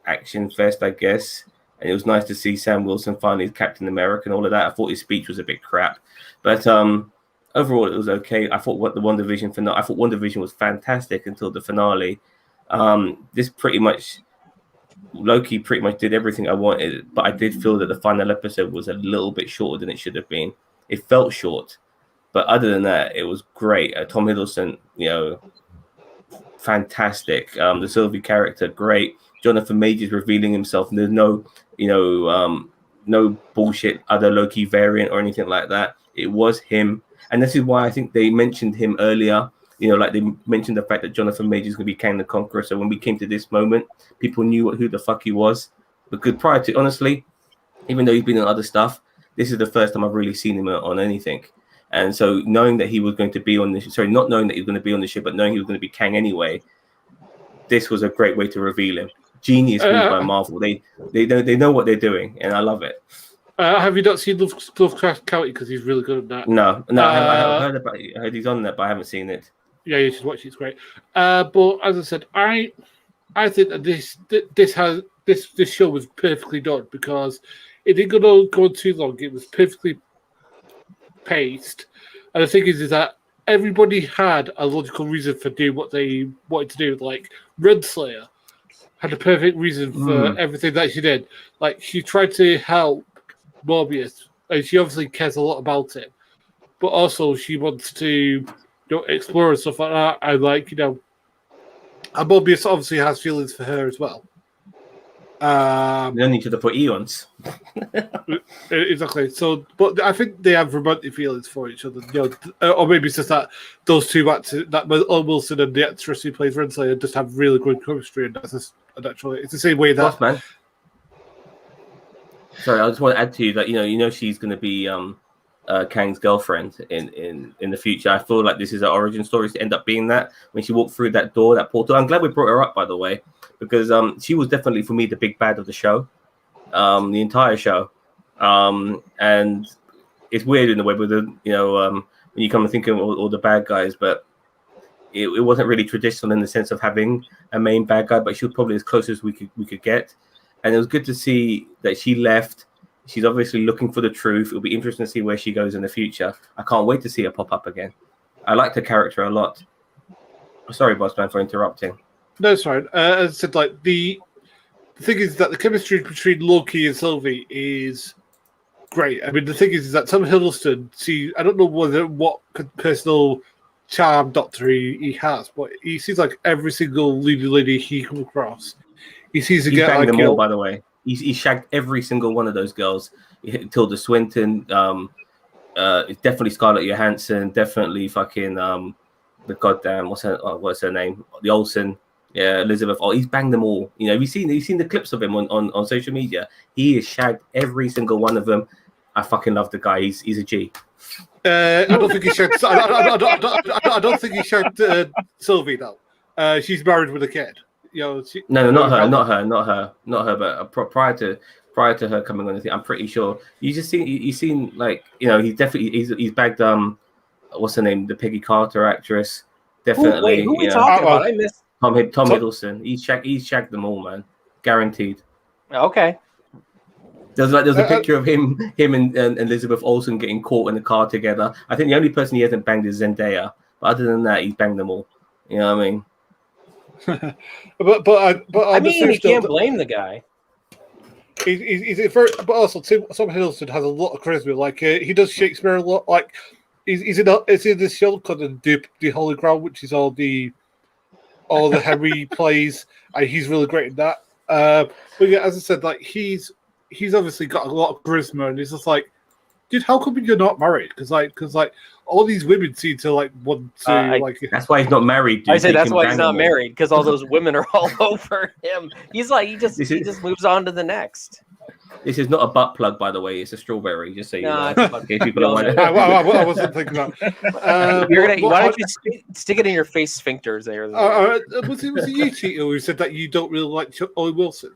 action fest, I guess. And it was nice to see Sam Wilson finally as Captain America and all of that. I thought his speech was a bit crap, but overall it was okay. I thought WandaVision was fantastic until the finale. Loki pretty much did everything I wanted, but I did feel that the final episode was a little bit shorter than it should have been. It felt short, but other than that, it was great. Tom Hiddleston, fantastic. The Sylvie character, great. Jonathan Majors revealing himself. There's no bullshit other Loki variant or anything like that. It was him, and this is why I think they mentioned him earlier. Like they mentioned the fact that Jonathan Majors is going to be Kang the Conqueror. So when we came to this moment, people knew who the fuck he was. Because prior to, honestly, even though he's been in other stuff, this is the first time I've really seen him on anything. And so knowing that he was going to be on this, not knowing that he was going to be on the ship, but knowing he was going to be Kang anyway, this was a great way to reveal him. Genius move by Marvel. They know what they're doing, and I love it. Have you not seen Lovecraft County? Because he's really good at that. No, I heard about it. I heard he's on that, but I haven't seen it. Yeah, you should watch it. It's great. But as I said, I think that this show was perfectly done because it didn't go on too long. It was perfectly paced, and the thing is that everybody had a logical reason for doing what they wanted to do. Like Renslayer had a perfect reason for everything that she did. Like she tried to help Morbius, and she obviously cares a lot about him, but also she wants to explore and stuff like that. And and Morbius obviously has feelings for her as well. They don't need to put eons. Exactly. So, but I think they have romantic feelings for each other. Or maybe it's just that those two actors, that Wilson and the actress who plays Renslayer, just have really good chemistry, and that's just naturally. It's the same way that. Man. Sorry, I just want to add to you that she's going to be Kang's girlfriend in the future. I feel like this is her origin story to end up being that when she walked through that door, that portal. I'm glad we brought her up, by the way, because she was definitely for me the big bad of the show, the entire show. And it's weird in a way with when you come to think of all the bad guys, but it wasn't really traditional in the sense of having a main bad guy, but she was probably as close as we could get. And it was good to see that she left. She's obviously looking for the truth. It'll be interesting to see where she goes in the future. I can't wait to see her pop up again. I liked her character a lot. Sorry, Bossman, for interrupting. No, it's fine. As I said, the thing is that the chemistry between Loki and Sylvie is great. I mean, the thing is that Tom Hiddleston, I don't know what personal charm doctor he has, but he seems like every single leading lady he comes across. He seems to He's get banged like them all, by the way. He's shagged every single one of those girls. Tilda Swinton, definitely Scarlett Johansson, definitely fucking the goddamn what's her name? The Olsen, yeah, Elizabeth. Oh, he's banged them all. You know, you've seen the clips of him on social media. He has shagged every single one of them. I fucking love the guy. He's a G. I don't think he shagged. I don't think he shagged Sylvie though. She's married with a kid. You know, No, not her. But prior to her coming on the thing, I'm pretty sure you seen like, you know, he's bagged what's her name, the Peggy Carter actress, definitely. Who are we talking about? I missed Tom Hiddleston. He's shagged them all, man, guaranteed. Okay. There's a picture of him and Elizabeth Olsen getting caught in the car together. I think the only person he hasn't banged is Zendaya, but other than that, he's banged them all. You know what I mean? but I mean, you can't blame the guy. He's a very, but also Tom Hiddleston has a lot of charisma. Like he does Shakespeare a lot. Like he's in this show called the Holy Grail, which is all the Henry plays, and he's really great in that. But yeah, as I said, like he's obviously got a lot of charisma, and it's just like, dude, how come you're not married? Because all these women seem to want to That's why he's not married. Dude. I say that's why he's not married, because all those women are all over him. He's like he just moves on to the next. This is not a butt plug, by the way. It's a strawberry. Just so you know. Okay, people don't want it. I wasn't thinking that. Why don't you stick it in your face sphincters there? Was it you, Tito, who said that you don't really like Owen Wilson?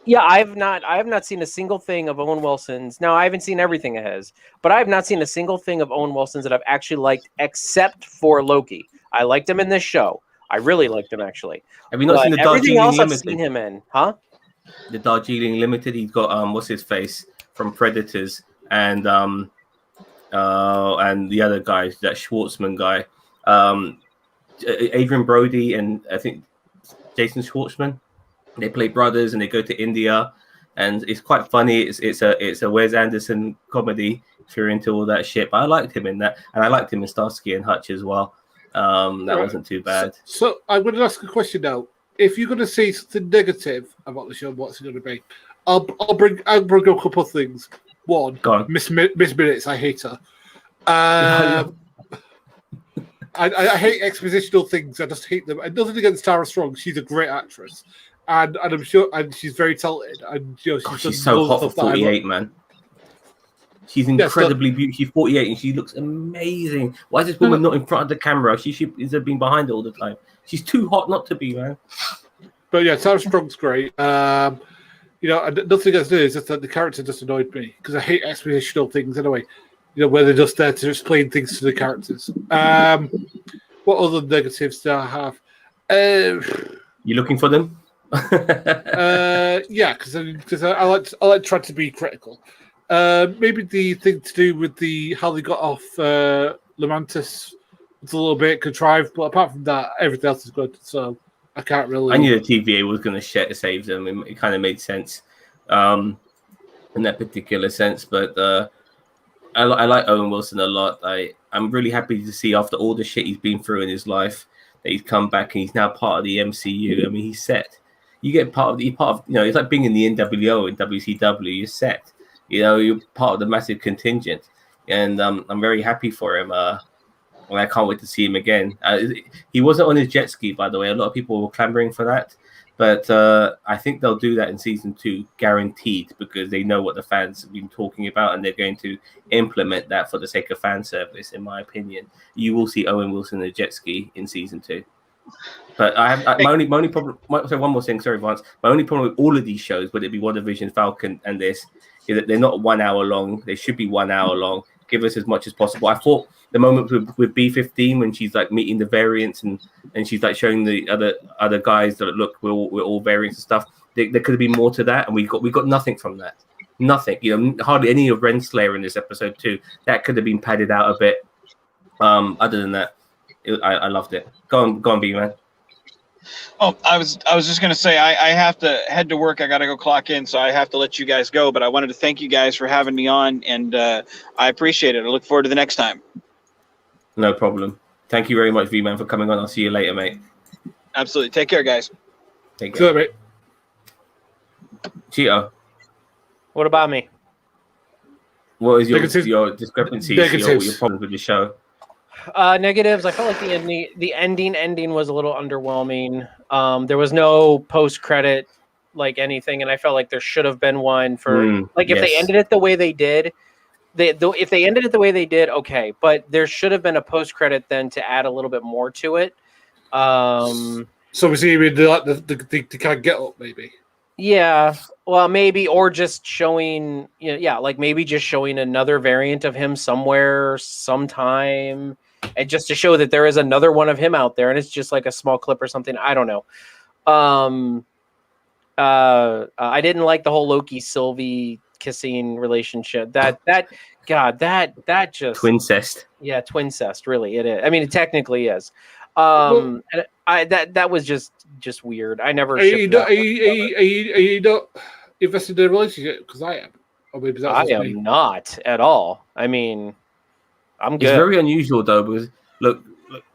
Yeah, I have not seen a single thing of Owen Wilson's. Now, I haven't seen everything of his, but I have not seen a single thing of Owen Wilson's that I've actually liked, except for Loki. I liked him in this show. I really liked him, actually. Have you not seen the everything else Limited? I've seen him in, huh? The Darjeeling Limited. He's got what's his face from Predators, and the other guy, that Schwartzman guy, Adrian Brody, and I think Jason Schwartzman. They play brothers and they go to India, and it's quite funny. It's a Wes Anderson comedy if you're into all that shit. But I liked him in that, and I liked him in Starsky and Hutch as well. That wasn't too bad. So I'm going to ask a question now. If you're going to say something negative about the show, what's it going to be? I'll bring up a couple of things. One, Miss Minutes. I hate her. I hate expositional things. I just hate them. And nothing against Tara Strong. She's a great actress. And I'm sure, and she's very talented. And she's so hot for 48, man. She's incredibly beautiful. She's 48 and she looks amazing. Why is this woman not in front of the camera? She should have been behind it all the time. She's too hot not to be, man. But yeah, Tara Strong's great. And nothing against it. It's just that the character just annoyed me because I hate expositional things anyway. Where they're just there to explain things to the characters. What other negatives do I have? You looking for them? Yeah, because I like trying to be critical. Maybe the thing to do with how they got off Lamantis was a little bit contrived, but apart from that, everything else is good. So I can't really. I knew the TVA was going to save them. It kind of made sense in that particular sense. But I like Owen Wilson a lot. I'm really happy to see after all the shit he's been through in his life that he's come back and he's now part of the MCU. I mean, he's set. You get part of it's like being in the NWO and WCW. You're set. You're part of the massive contingent, and I'm very happy for him. And I can't wait to see him again. He wasn't on his jet ski, by the way. A lot of people were clamoring for that, but I think they'll do that in season 2, guaranteed, because they know what the fans have been talking about, and they're going to implement that for the sake of fan service. In my opinion, you will see Owen Wilson in a jet ski in season 2. But my only problem. So one more thing, sorry, Vance. My only problem with all of these shows, whether it be WandaVision, Falcon, and this, is that they're not 1 hour long. They should be 1 hour long. Give us as much as possible. I thought the moment with B15 when she's like meeting the variants and she's like showing the other guys that look we're all variants and stuff. There could have been more to that, and we got nothing from that. Nothing. Hardly any of Renslayer in this episode too. That could have been padded out a bit. Other than that, I loved it. Go on, B man. Oh, I was just gonna say I have to head to work. I gotta go clock in, so I have to let you guys go. But I wanted to thank you guys for having me on, and I appreciate it. I look forward to the next time. No problem. Thank you very much, V-Man, for coming on. I'll see you later, mate. Absolutely. Take care, guys. Take care. Good, mate. Cheeto, What about me? what is Negatives. your discrepancies, Negatives. your problems with the show? Negatives. I felt like the ending was a little underwhelming. There was no post credit like anything, and I felt like there should have been one for like if they Yes. ended it the way they did. If they ended it the way they did, okay, but there should have been a post credit then to add a little bit more to it. So we see the kind of get up, maybe. Yeah, well, maybe, or just showing, yeah, like maybe just showing another variant of him somewhere, sometime, and just to show that there is another one of him out there, and it's just like a small clip or something. I don't know. I didn't like the whole Loki Sylvie kissing relationship. That just Twincest. yeah, twincest. Really, it is. I mean, it technically is. And that was just weird. I never. Are you not invested in a relationship? Because I am. Or maybe that's I just am me. not at all. I mean, I'm It's good. very unusual though, because look,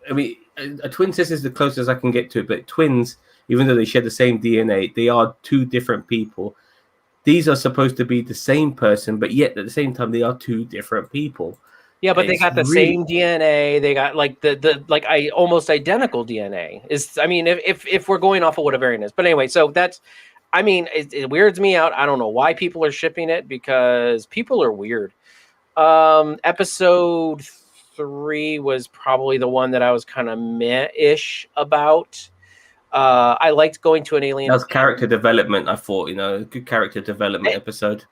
I mean, a twin sister is the closest I can get to it, but twins, even though they share the same DNA, they are two different people. These are supposed to be the same person, but yet at the same time, they are two different people. Yeah, but they It's got the really- same DNA. They got like the like almost identical DNA. Is I mean, if we're going off of what a variant is, but anyway, so that's. I mean, it weirds me out. I don't know why people are shipping it because people are weird. Episode 3 was probably the one that I was kind of meh-ish about. I liked going to an alien. That was character development. I thought, good character development episode.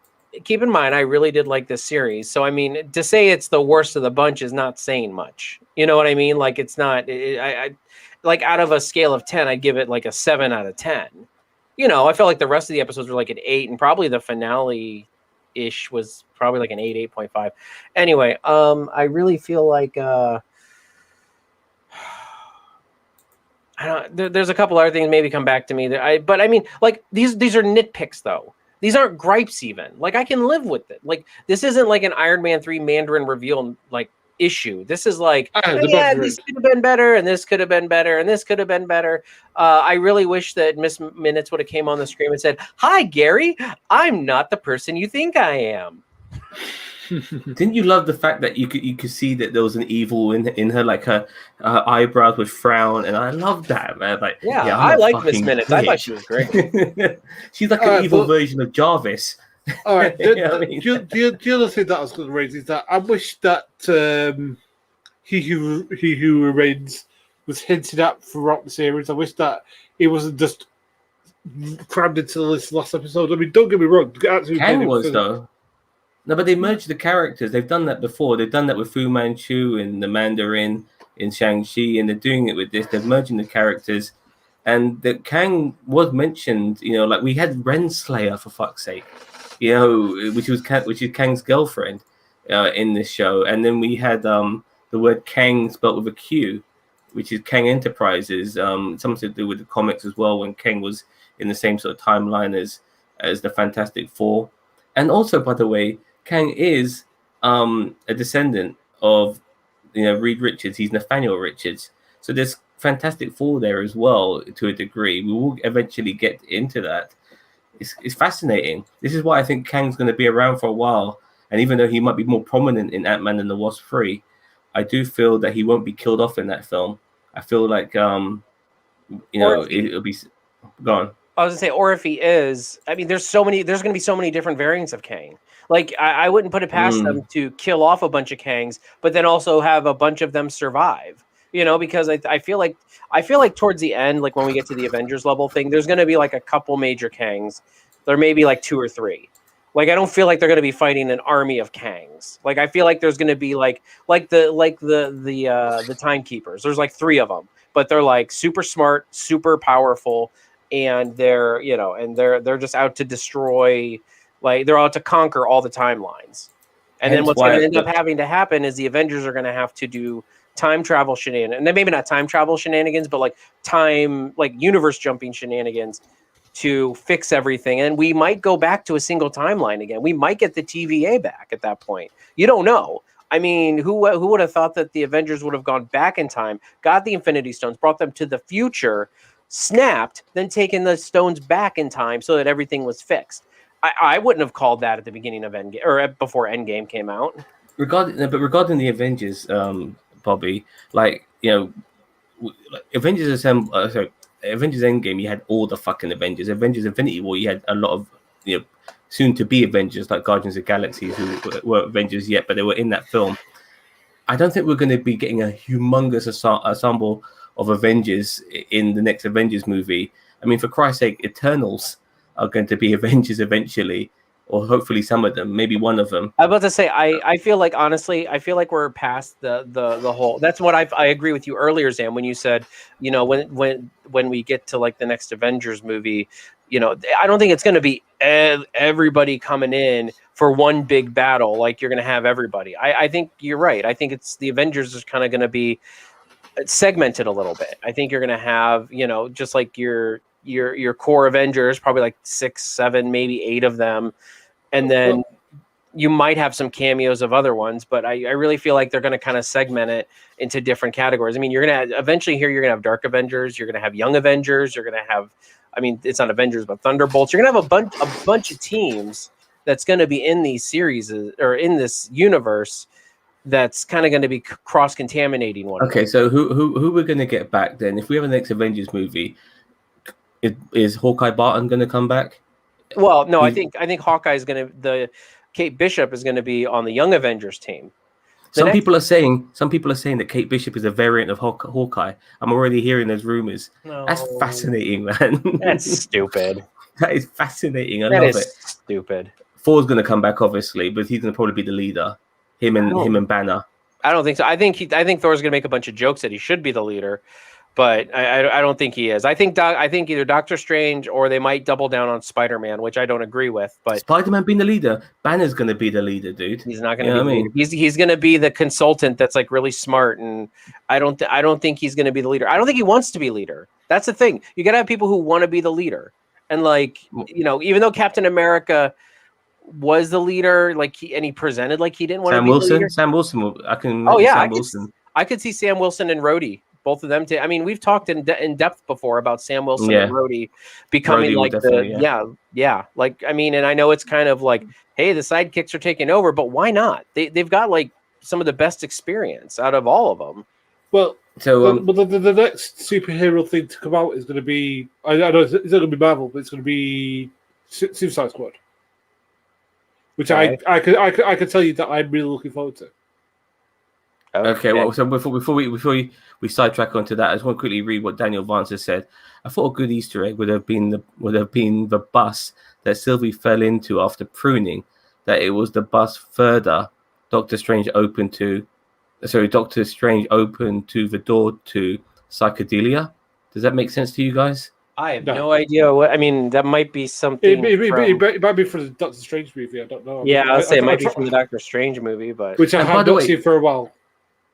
Keep in mind, I really did like this series. So, I mean, to say it's the worst of the bunch is not saying much. You know what I mean? Like, it's not. I like out of a scale of 10, I'd give it like a 7 out of 10. I felt like the rest of the episodes were like an 8, and probably the finale ish was probably like an 8, 8.5. Anyway, I really feel like there's a couple other things maybe come back to me but I mean, like these are nitpicks though. These aren't gripes even. Like I can live with it. Like this isn't like an Iron Man 3 Mandarin reveal like issue. This is like, this could have been better, and this could have been better, and this could have been better. I really wish that Miss Minutes would have came on the screen and said, "Hi, Gary. I'm not the person you think I am." Didn't you love the fact that you could see that there was an evil in her, like her eyebrows would frown, and I love that, man. Like, yeah I like Miss Minutes. Bitch. I thought she was great. She's like an evil version of Jarvis. All right. You know what I mean? The other thing that I was going to raise is that I wish that he who remains was hinted at throughout the series. I wish that it wasn't just crammed into this last episode. I mean, don't get me wrong. Kang was though. No, but they merged the characters. They've done that before. They've done that with Fu Manchu and the Mandarin in Shang-Chi, and they're doing it with this. They're merging the characters. And the Kang was mentioned, like we had Renslayer, for fuck's sake, which is Kang's girlfriend in this show. And then we had the word Kang spelt with a Q, which is Kang Enterprises. Something to do with the comics as well, when Kang was in the same sort of timeline as the Fantastic Four. And also, by the way, Kang is a descendant of Reed Richards. He's Nathaniel Richards. So there's Fantastic Four there as well to a degree. We will eventually get into that. It's fascinating. This is why I think Kang's going to be around for a while. And even though he might be more prominent in Ant-Man and the Wasp 3, I do feel that he won't be killed off in that film. I feel like it'll be gone. I was gonna say, or if he is, I mean, there's going to be so many different variants of Kang. Like, I wouldn't put it past them to kill off a bunch of Kangs, but then also have a bunch of them survive. Because I feel like towards the end, like when we get to the Avengers level thing, there's going to be like a couple major Kangs. There may be like 2 or 3. Like, I don't feel like they're going to be fighting an army of Kangs. Like, I feel like there's going to be like the Timekeepers. There's like 3 of them, but they're like super smart, super powerful. And they're they're just out to destroy, like they're out to conquer all the timelines. And then what's going to end up having to happen is the Avengers are going to have to do time travel shenanigans, and then maybe not time travel shenanigans, but like time, like universe jumping shenanigans to fix everything. And we might go back to a single timeline again. We might get the TVA back at that point. You don't know. I mean, who would have thought that the Avengers would have gone back in time, got the Infinity Stones, brought them to the future, snapped, then taken the stones back in time so that everything was fixed. I wouldn't have called that at the beginning of Endgame or before Endgame came out. Regarding the Avengers, Bobby, like, Avengers Avengers Endgame, you had all the fucking Avengers. Avengers Infinity War, you had a lot of soon to be Avengers like Guardians of the Galaxy who weren't Avengers yet, but they were in that film. I don't think we're going to be getting a humongous ensemble of Avengers in the next Avengers movie. I mean, for Christ's sake, Eternals are going to be Avengers eventually, or hopefully some of them, maybe one of them. I'm about to say, I feel like, honestly, I feel like we're past the whole. That's what I agree with you earlier, Sam, when you said, when we get to like the next Avengers movie, I don't think it's going to be everybody coming in for one big battle. Like you're going to have everybody. I think you're right. I think it's the Avengers is kind of going to be segmented a little bit. I think you're going to have, just like your core Avengers, probably like 6, 7, maybe 8 of them. And then you might have some cameos of other ones, but I really feel like they're going to kind of segment it into different categories. I mean, you're going to eventually here, you're going to have Dark Avengers, you're going to have Young Avengers, you're going to have, I mean, it's not Avengers, but Thunderbolts. You're going to have a bunch of teams that's going to be in these series or in this universe that's kind of going to be cross-contaminating one. Okay, so who we're going to get back then? If we have a next Avengers movie, is Hawkeye Barton going to come back? Well, no, I think Hawkeye is going to Kate Bishop is going to be on the Young Avengers team. Some people are saying that Kate Bishop is a variant of Hawkeye. I'm already hearing those rumors. No. That's fascinating, man. That's stupid. That is fascinating. I that love is it. Stupid. Thor's going to come back, obviously, but he's going to probably be the leader. Him and Banner. I don't think so. I think Thor's going to make a bunch of jokes that he should be the leader, but I don't think he is. I think either Doctor Strange or they might double down on Spider-Man, which I don't agree with. But Spider-Man being the leader, Banner's going to be the leader, dude. He's not going to be. He's going to be the consultant that's like really smart, and I don't think he's going to be the leader. I don't think he wants to be leader. That's the thing. You got to have people who want to be the leader, and like even though Captain America was the leader, like he presented like he didn't want to be the leader. Sam Wilson. I can. I could see Sam Wilson and Rhodey. Both of them. I mean, we've talked in depth before about Sam Wilson and Rhodey becoming like like, I mean, and I know it's kind of like, hey, the sidekicks are taking over, but why not? They've got like some of the best experience out of all of them. Well, so the next superhero thing to come out is going to be, I know it's not going to be Marvel, but it's going to be Suicide Squad, which I could tell you that I'm really looking forward to. Okay, well, so before we sidetrack onto that, I just want to quickly read what Daniel Vance has said. I thought a good Easter egg would have been the bus that Sylvie fell into after pruning. That it was the bus further Doctor Strange opened to the door to psychedelia. Does that make sense to you guys? I have no idea what. I mean, that might be something. It might be from the Doctor Strange movie. I don't know. I'll say it might be from the Doctor Strange movie, but which I have not seen for a while.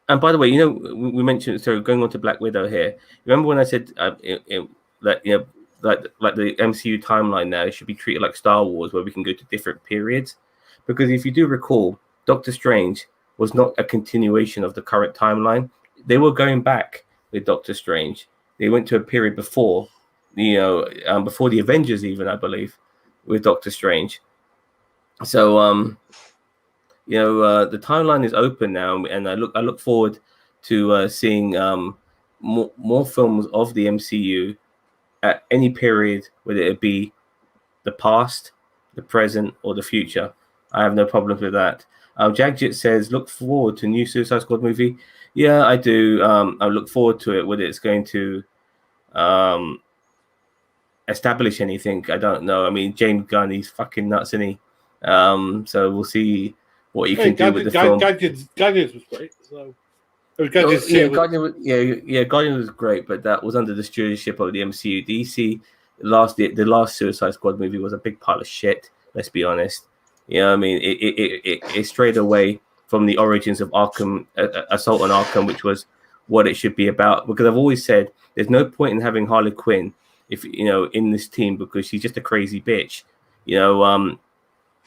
And by the way, we mentioned, so going on to Black Widow here. Remember when I said that like the MCU timeline now should be treated like Star Wars, where we can go to different periods? Because if you do recall, Doctor Strange was not a continuation of the current timeline. They were going back with Doctor Strange. They went to a period before, before the Avengers, even, I believe, with Doctor Strange. So the timeline is open now, and I look forward to seeing more films of the MCU at any period, whether it be the past, the present, or the future. I have no problems with that. Jagjit says, look forward to new Suicide Squad movie. Yeah, I do. I look forward to it. Whether it's going to establish anything, I don't know. I mean, James Gunn, he's fucking nuts, isn't he? So we'll see what you can do with the film. Guardians was great. So Guardians was great, but that was under the stewardship of the MCU. DC, the last Suicide Squad movie was a big pile of shit. Let's be honest. I mean, it strayed away from the origins of Arkham, Assault on Arkham, which was what it should be about. Because I've always said there's no point in having Harley Quinn if in this team, because she's just a crazy bitch.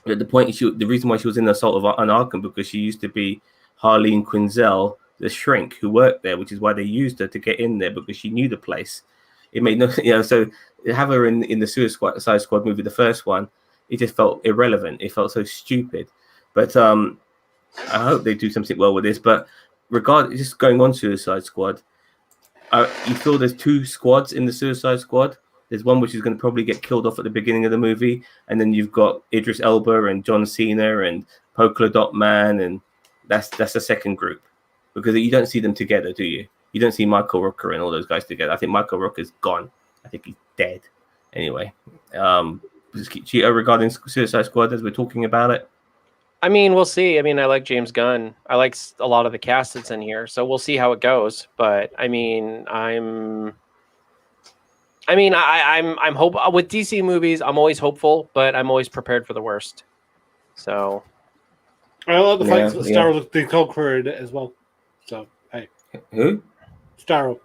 At the point the reason why she was in the Assault on Arkham, because she used to be Harleen Quinzel, the shrink who worked there, which is why they used her to get in there, because she knew the place. It made no, so have her in the Suicide Squad movie, the first one, it just felt irrelevant. It felt so stupid. But I hope they do something well with this. But regardless, just going on Suicide Squad, you feel there's two squads in the Suicide Squad. There's one which is going to probably get killed off at the beginning of the movie, and then you've got Idris Elba and John Cena and Polka Dot Man, and that's the second group, because you don't see them together, do you? You don't see Michael Rooker and all those guys together. I think Michael Rooker's gone. I think he's dead. Anyway, Cheetah, regarding Suicide Squad, as we're talking about it. I mean, we'll see. I mean, I like James Gunn. I like a lot of the cast that's in here, so we'll see how it goes. But I mean, I'm hope with DC movies. I'm always hopeful, but I'm always prepared for the worst. So I like the fact that Starro the Conqueror in it as well. So hey, who? Starro,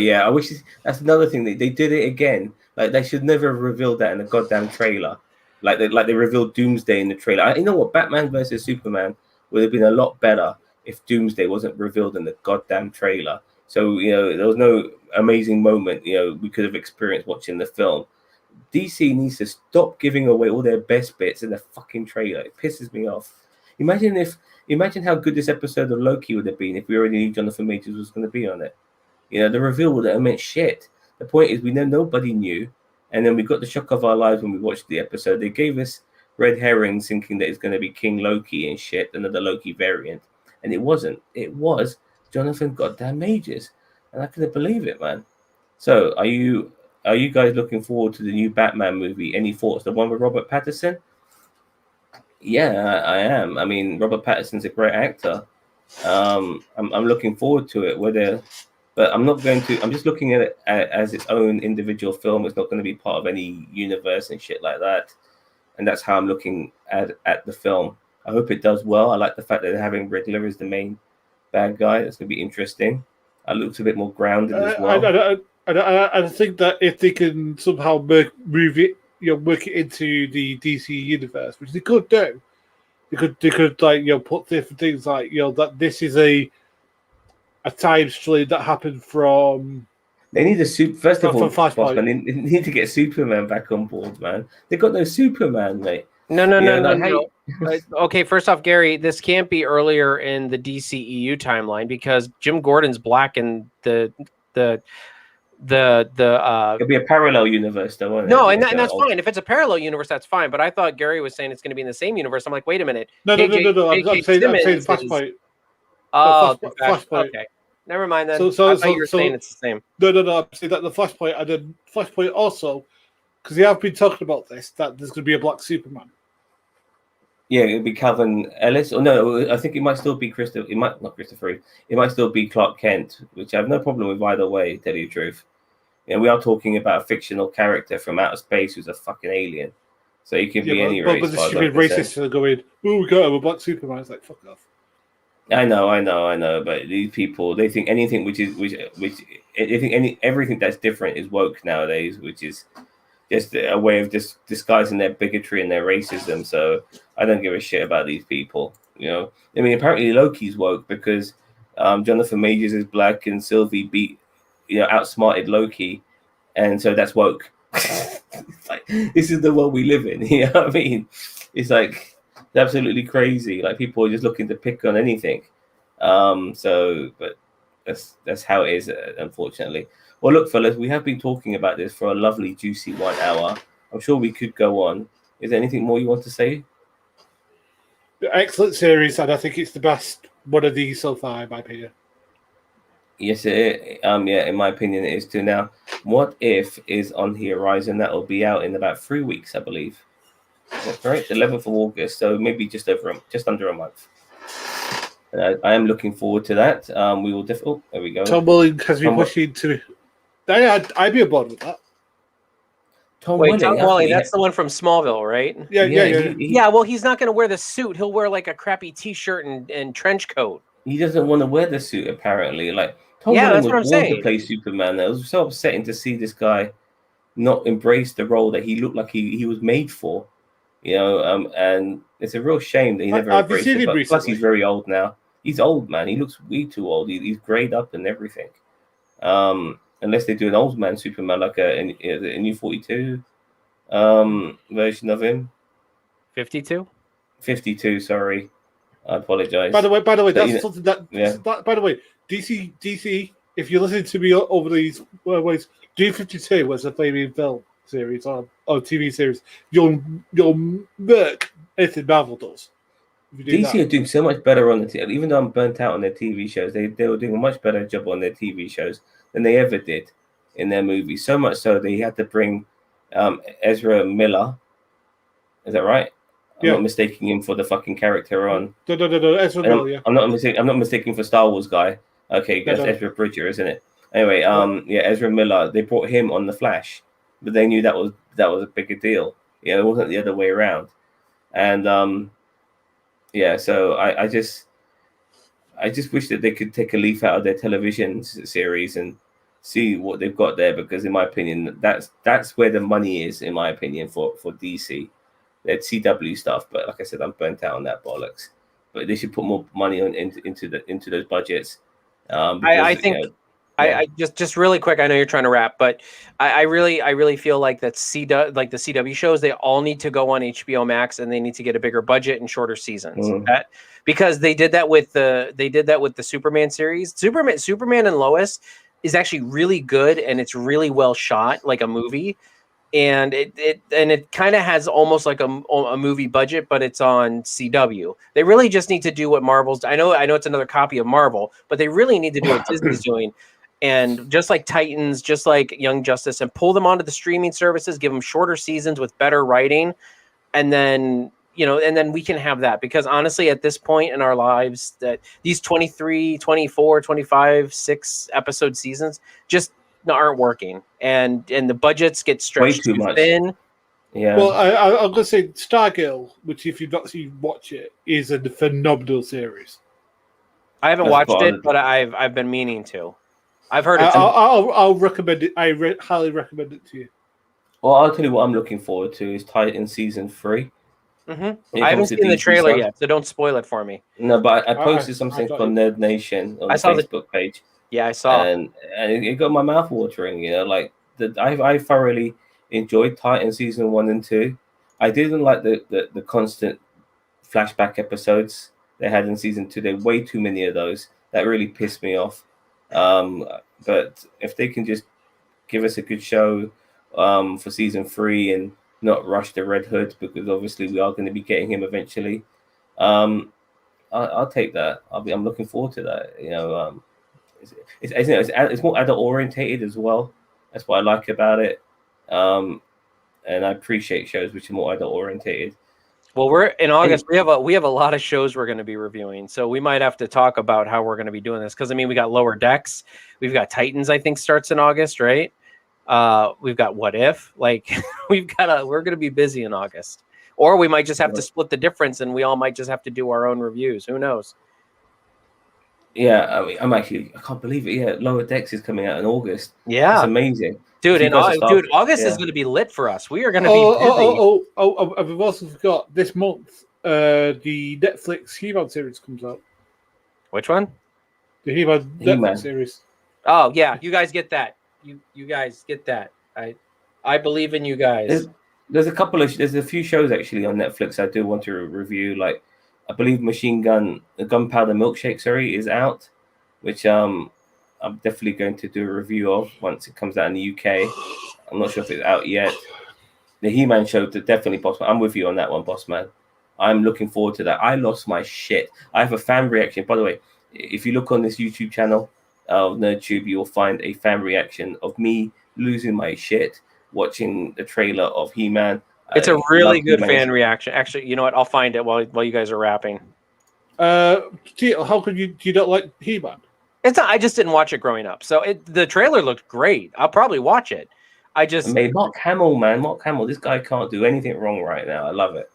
yeah. I wish that's another thing they did it again. Like, they should never have revealed that in the goddamn trailer. Like they revealed Doomsday in the trailer. You know what? Batman versus Superman would have been a lot better if Doomsday wasn't revealed in the goddamn trailer. So, there was no amazing moment, we could have experienced watching the film. DC needs to stop giving away all their best bits in the fucking trailer. It pisses me off. Imagine how good this episode of Loki would have been if we already knew Jonathan Majors was going to be on it. The reveal would have meant shit. The point is, we know nobody knew. And then we got the shock of our lives when we watched the episode. They gave us red herrings thinking that it's going to be King Loki and shit, another Loki variant. And it wasn't. It was Jonathan goddamn Majors. And I couldn't believe it, man. So are you guys looking forward to the new Batman movie? Any thoughts? The one with Robert Pattinson? Yeah, I am. I mean, Robert Pattinson's a great actor. I'm looking forward to it. But I'm not going to. I'm just looking at it as its own individual film. It's not going to be part of any universe and shit like that. And that's how I'm looking at the film. I hope it does well. I like the fact that they're having Riddler as the main bad guy. That's going to be interesting. It looks a bit more grounded as well. I think that if they can somehow work it into the DC universe, which they could do, they could put different things like that this is a time stream that happened from. They need first of all, Flashpoint. They need to get Superman back on board, man. They've got no Superman, mate. No. Okay, first off, Gary, this can't be earlier in the DCEU timeline because Jim Gordon's black in the it'll be a parallel universe, though, won't it? No, and that's fine. If it's a parallel universe, that's fine. But I thought Gary was saying it's going to be in the same universe. I'm like, wait a minute. No. I'm saying Flashpoint. Flashpoint. Okay, never mind then. I thought you were saying it's the same. No. I'm saying that the Flashpoint and then Flashpoint also, because they have been talking about this, that there's going to be a black Superman. Yeah, it'll be Calvin Ellis. Or no, I think it might still be Christopher. It might not Christopher Reeve. It might still be Clark Kent, which I have no problem with either way, to tell you the truth. We are talking about a fictional character from outer space who's a fucking alien. So he can be any race. But the stupid racists are going, we got him, a black Superman. It's like, fuck off. I know. But these people, they think anything everything that's different is woke nowadays, which is just a way of just disguising their bigotry and their racism. So I don't give a shit about these people. I mean, apparently Loki's woke because Jonathan Majors is black and Sylvie beat, outsmarted Loki, and so that's woke. It's like, this is the world we live in. You know what I mean? It's like absolutely crazy. Like, people are just looking to pick on anything. But that's how it is, unfortunately. Well, look, fellas, we have been talking about this for a lovely, juicy 1 hour. I'm sure we could go on. Is there anything more you want to say? Excellent series, and I think it's the best one of these so far, in my opinion. Yes, in my opinion, it is too. Now, What If is on the horizon. That will be out in about 3 weeks, I believe. Is that correct? 11th of August, so maybe just under a month. And I am looking forward to that. We will definitely. There we go. Tom Welling has been pushing to. I'd be aboard with that. Tom Welling, that's the one from Smallville, right? Yeah. Well, he's not going to wear the suit. He'll wear like a crappy T-shirt and trench coat. he doesn't want to wear the suit. Apparently, like Tom Yeah, Welling that's was what I'm born to saying. play Superman. It was so upsetting to see this guy not embrace the role that he looked like he was made for. And it's a real shame that he never Have you embraced seen it. him But plus, recently? he's very old now. He's old, man. He looks way too old. He's grayed up and everything. Unless they do an old man Superman, like a new 42 version of him. 52. 52. Sorry, I apologize. By the way, But, that's something that, yeah. By the way, DC. If you're listening to me over these ways, G52 was a flaming film series on TV series. You'll murk anything Marvel does. If you do DC that. are doing so much better on even though I'm burnt out on their TV shows, they were doing a much better job on their TV shows than they ever did in their movies. So much so they had to bring Ezra Miller. Is that right? I'm Yeah. not mistaking him for the fucking character on. No. Ezra Miller, yeah. I'm not mistaking for Star Wars guy. Okay, that's No. Ezra Bridger, isn't it? Anyway, yeah, Ezra Miller. They brought him on the Flash, but they knew that was a bigger deal. It wasn't the other way around. And yeah, so I just wish that they could take a leaf out of their television series and see what they've got there, because in my opinion, that's where the money is, in my opinion, for DC. That CW stuff, but like I said, I'm burnt out on that bollocks. But they should put more money into those budgets. Because, I think I just really quick. I know you're trying to wrap, but I really feel like that the CW shows, they all need to go on HBO Max, and they need to get a bigger budget and shorter seasons. Because they did that with the Superman series. Superman and Lois is actually really good, and it's really well shot, like a movie. And it kind of has almost like a movie budget, but it's on CW. They really just need to do what Marvel's. I know it's another copy of Marvel, but they really need to do what Disney's doing, and just like Titans, just like Young Justice, and pull them onto the streaming services, give them shorter seasons with better writing, and then we can have that. Because honestly, at this point in our lives, that these 23, 24, 25, 6 episode seasons just aren't working, and the budgets get stretched way too much thin. Yeah. Well, I'm going to say Stargirl, which if you've not seen, watch it, is a phenomenal series. I haven't watched it, but I've been meaning to. I've heard it's. I'll recommend it. I highly recommend it to you. Well, I'll tell you what I'm looking forward to is Titan season 3. Mm-hmm. I haven't seen the trailer yet, so don't spoil it for me. No, but I posted something on Nerd Nation on the Facebook page. Yeah, I saw. And it got my mouth watering. I thoroughly enjoyed Titan season 1 and 2. I didn't like the constant flashback episodes they had in season 2. There were way too many of those. That really pissed me off. But if they can just give us a good show for season 3 and not rush the Red Hood, because obviously we are going to be getting him eventually, I'll take that. I'm looking forward to that. It's more adult orientated as well. That's what I like about it. And I appreciate shows which are more adult orientated. Well, we're in August. We have a lot of shows we're going to be reviewing, so we might have to talk about how we're going to be doing this. Because I mean, we got Lower Decks, we've got Titans. I think starts in August, right? We've got What If. Like we're going to be busy in August, or we might just have to split the difference, and we all might just have to do our own reviews. Who knows? Yeah, I can't believe it. Yeah, Lower Decks is coming out in August. Yeah, it's amazing. Dude, August is going to be lit for us. We are going to be busy. I've also forgot this month. The Netflix He-Man series comes out. Which one? The He-Man Netflix series. Oh yeah, you guys get that. You guys get that. I believe in you guys. There's a few shows actually on Netflix I do want to review. Like I believe Gunpowder Milkshake, is out, which I'm definitely going to do a review of once it comes out in the UK. I'm not sure if it's out yet. The He-Man show, definitely, Bossman. I'm with you on that one, Bossman. I'm looking forward to that. I lost my shit. I have a fan reaction. By the way, if you look on this YouTube channel of NerdTube, you'll find a fan reaction of me losing my shit watching the trailer of He-Man. It's a really good fan reaction. Actually, you know what? I'll find it while you guys are rapping. How could you not like He-Man? I just didn't watch it growing up. So the trailer looked great. I'll probably watch it. Mark Hamill, man. Mark Hamill. This guy can't do anything wrong right now. I love it.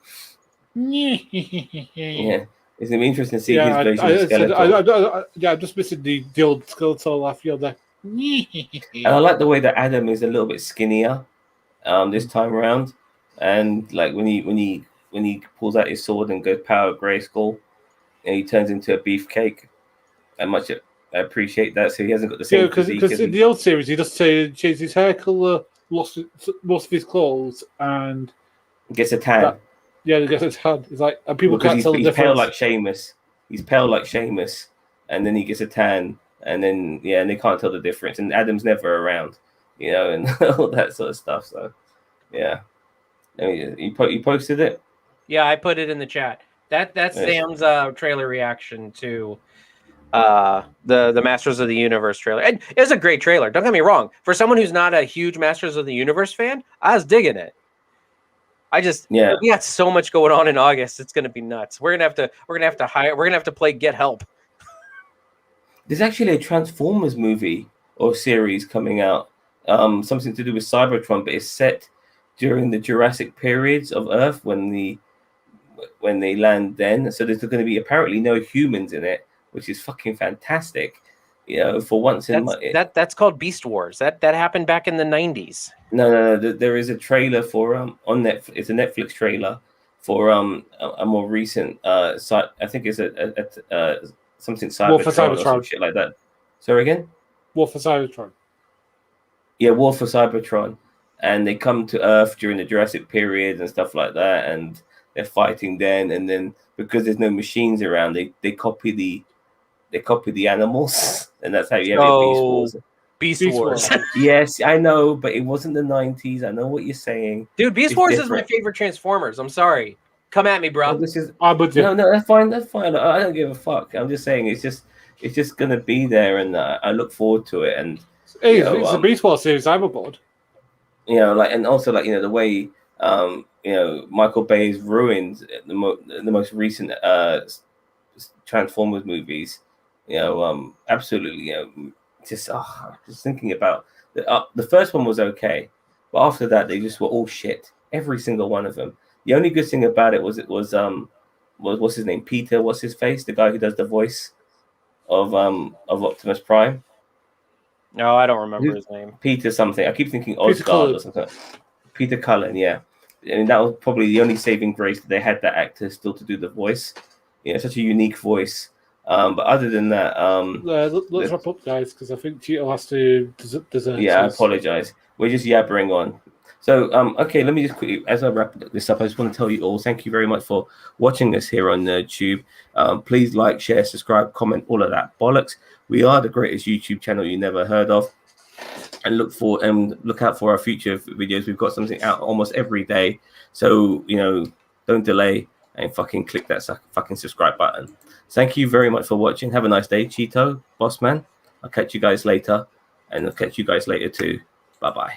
Yeah. It's gonna be interesting to see Yeah, his version of Skeletor. I'm just missing the old Skeletor laugh. You're there. And I like the way that Adam is a little bit skinnier this time around. And like when he pulls out his sword and goes power Grayskull, and he turns into a beefcake. I appreciate that. So he hasn't got the same physique. Because in the old series, he just changed his hair color, lost most of his clothes, and gets a tan. He gets a tan. It's like, and people can't tell the difference. He's pale like Sheamus, and then he gets a tan, and then and they can't tell the difference. And Adam's never around, and all that sort of stuff. So, yeah, I mean, you posted it. Yeah, I put it in the chat. That's Sam's trailer reaction to the Masters of the Universe trailer. And it was a great trailer. Don't get me wrong. For someone who's not a huge Masters of the Universe fan, I was digging it. We got so much going on in August. It's gonna be nuts. We're gonna have to play Get Help. There's actually a Transformers movie or series coming out. Something to do with Cybertron, but it's set during the Jurassic periods of Earth when they land then. So there's going to be apparently no humans in it, which is fucking fantastic. For once that's called Beast Wars. That happened back in the 90s. No. There is a trailer for on Netflix. It's a Netflix trailer for a more recent I think it's a something Cybertron or some shit like that. Sorry again? War for Cybertron. Yeah, War for Cybertron, and they come to Earth during the Jurassic period and stuff like that, and they're fighting then, and then because there's no machines around, they copy the animals, and that's how you have Beast Wars. Yes, I know, but it wasn't the 90s. I know what you're saying, dude. Beast Wars is my favorite Transformers. I'm sorry, come at me, bro. No, that's fine. That's fine. I don't give a fuck. I'm just saying it's just gonna be there, and I look forward to it. And it's a Beast Wars series. I'm aboard. And also the way Michael Bay's ruined the most recent Transformers movies. Absolutely. Just thinking about the first one was okay, but after that they just were all shit. Every single one of them. The only good thing about it was what's his name? Peter. What's his face? The guy who does the voice of Optimus Prime. No, I don't remember his name. Peter something. I keep thinking Osgard or something. Peter Cullen, yeah. And that was probably the only saving grace that they had that actor still to do the voice. Such a unique voice. But other than that, let's wrap up, guys, because I think Tito has to desert. Yeah, I apologize. We're just yabbering on. So, okay, let me just quickly, as I wrap this up, I just want to tell you all, thank you very much for watching us here on NerdTube. Please like, share, subscribe, comment, all of that bollocks. We are the greatest YouTube channel you never heard of. And look out for our future videos. We've got something out almost every day. So, don't delay and fucking click that fucking subscribe button. Thank you very much for watching. Have a nice day, Cheeto, Boss Man. I'll catch you guys later. And I'll catch you guys later too. Bye-bye.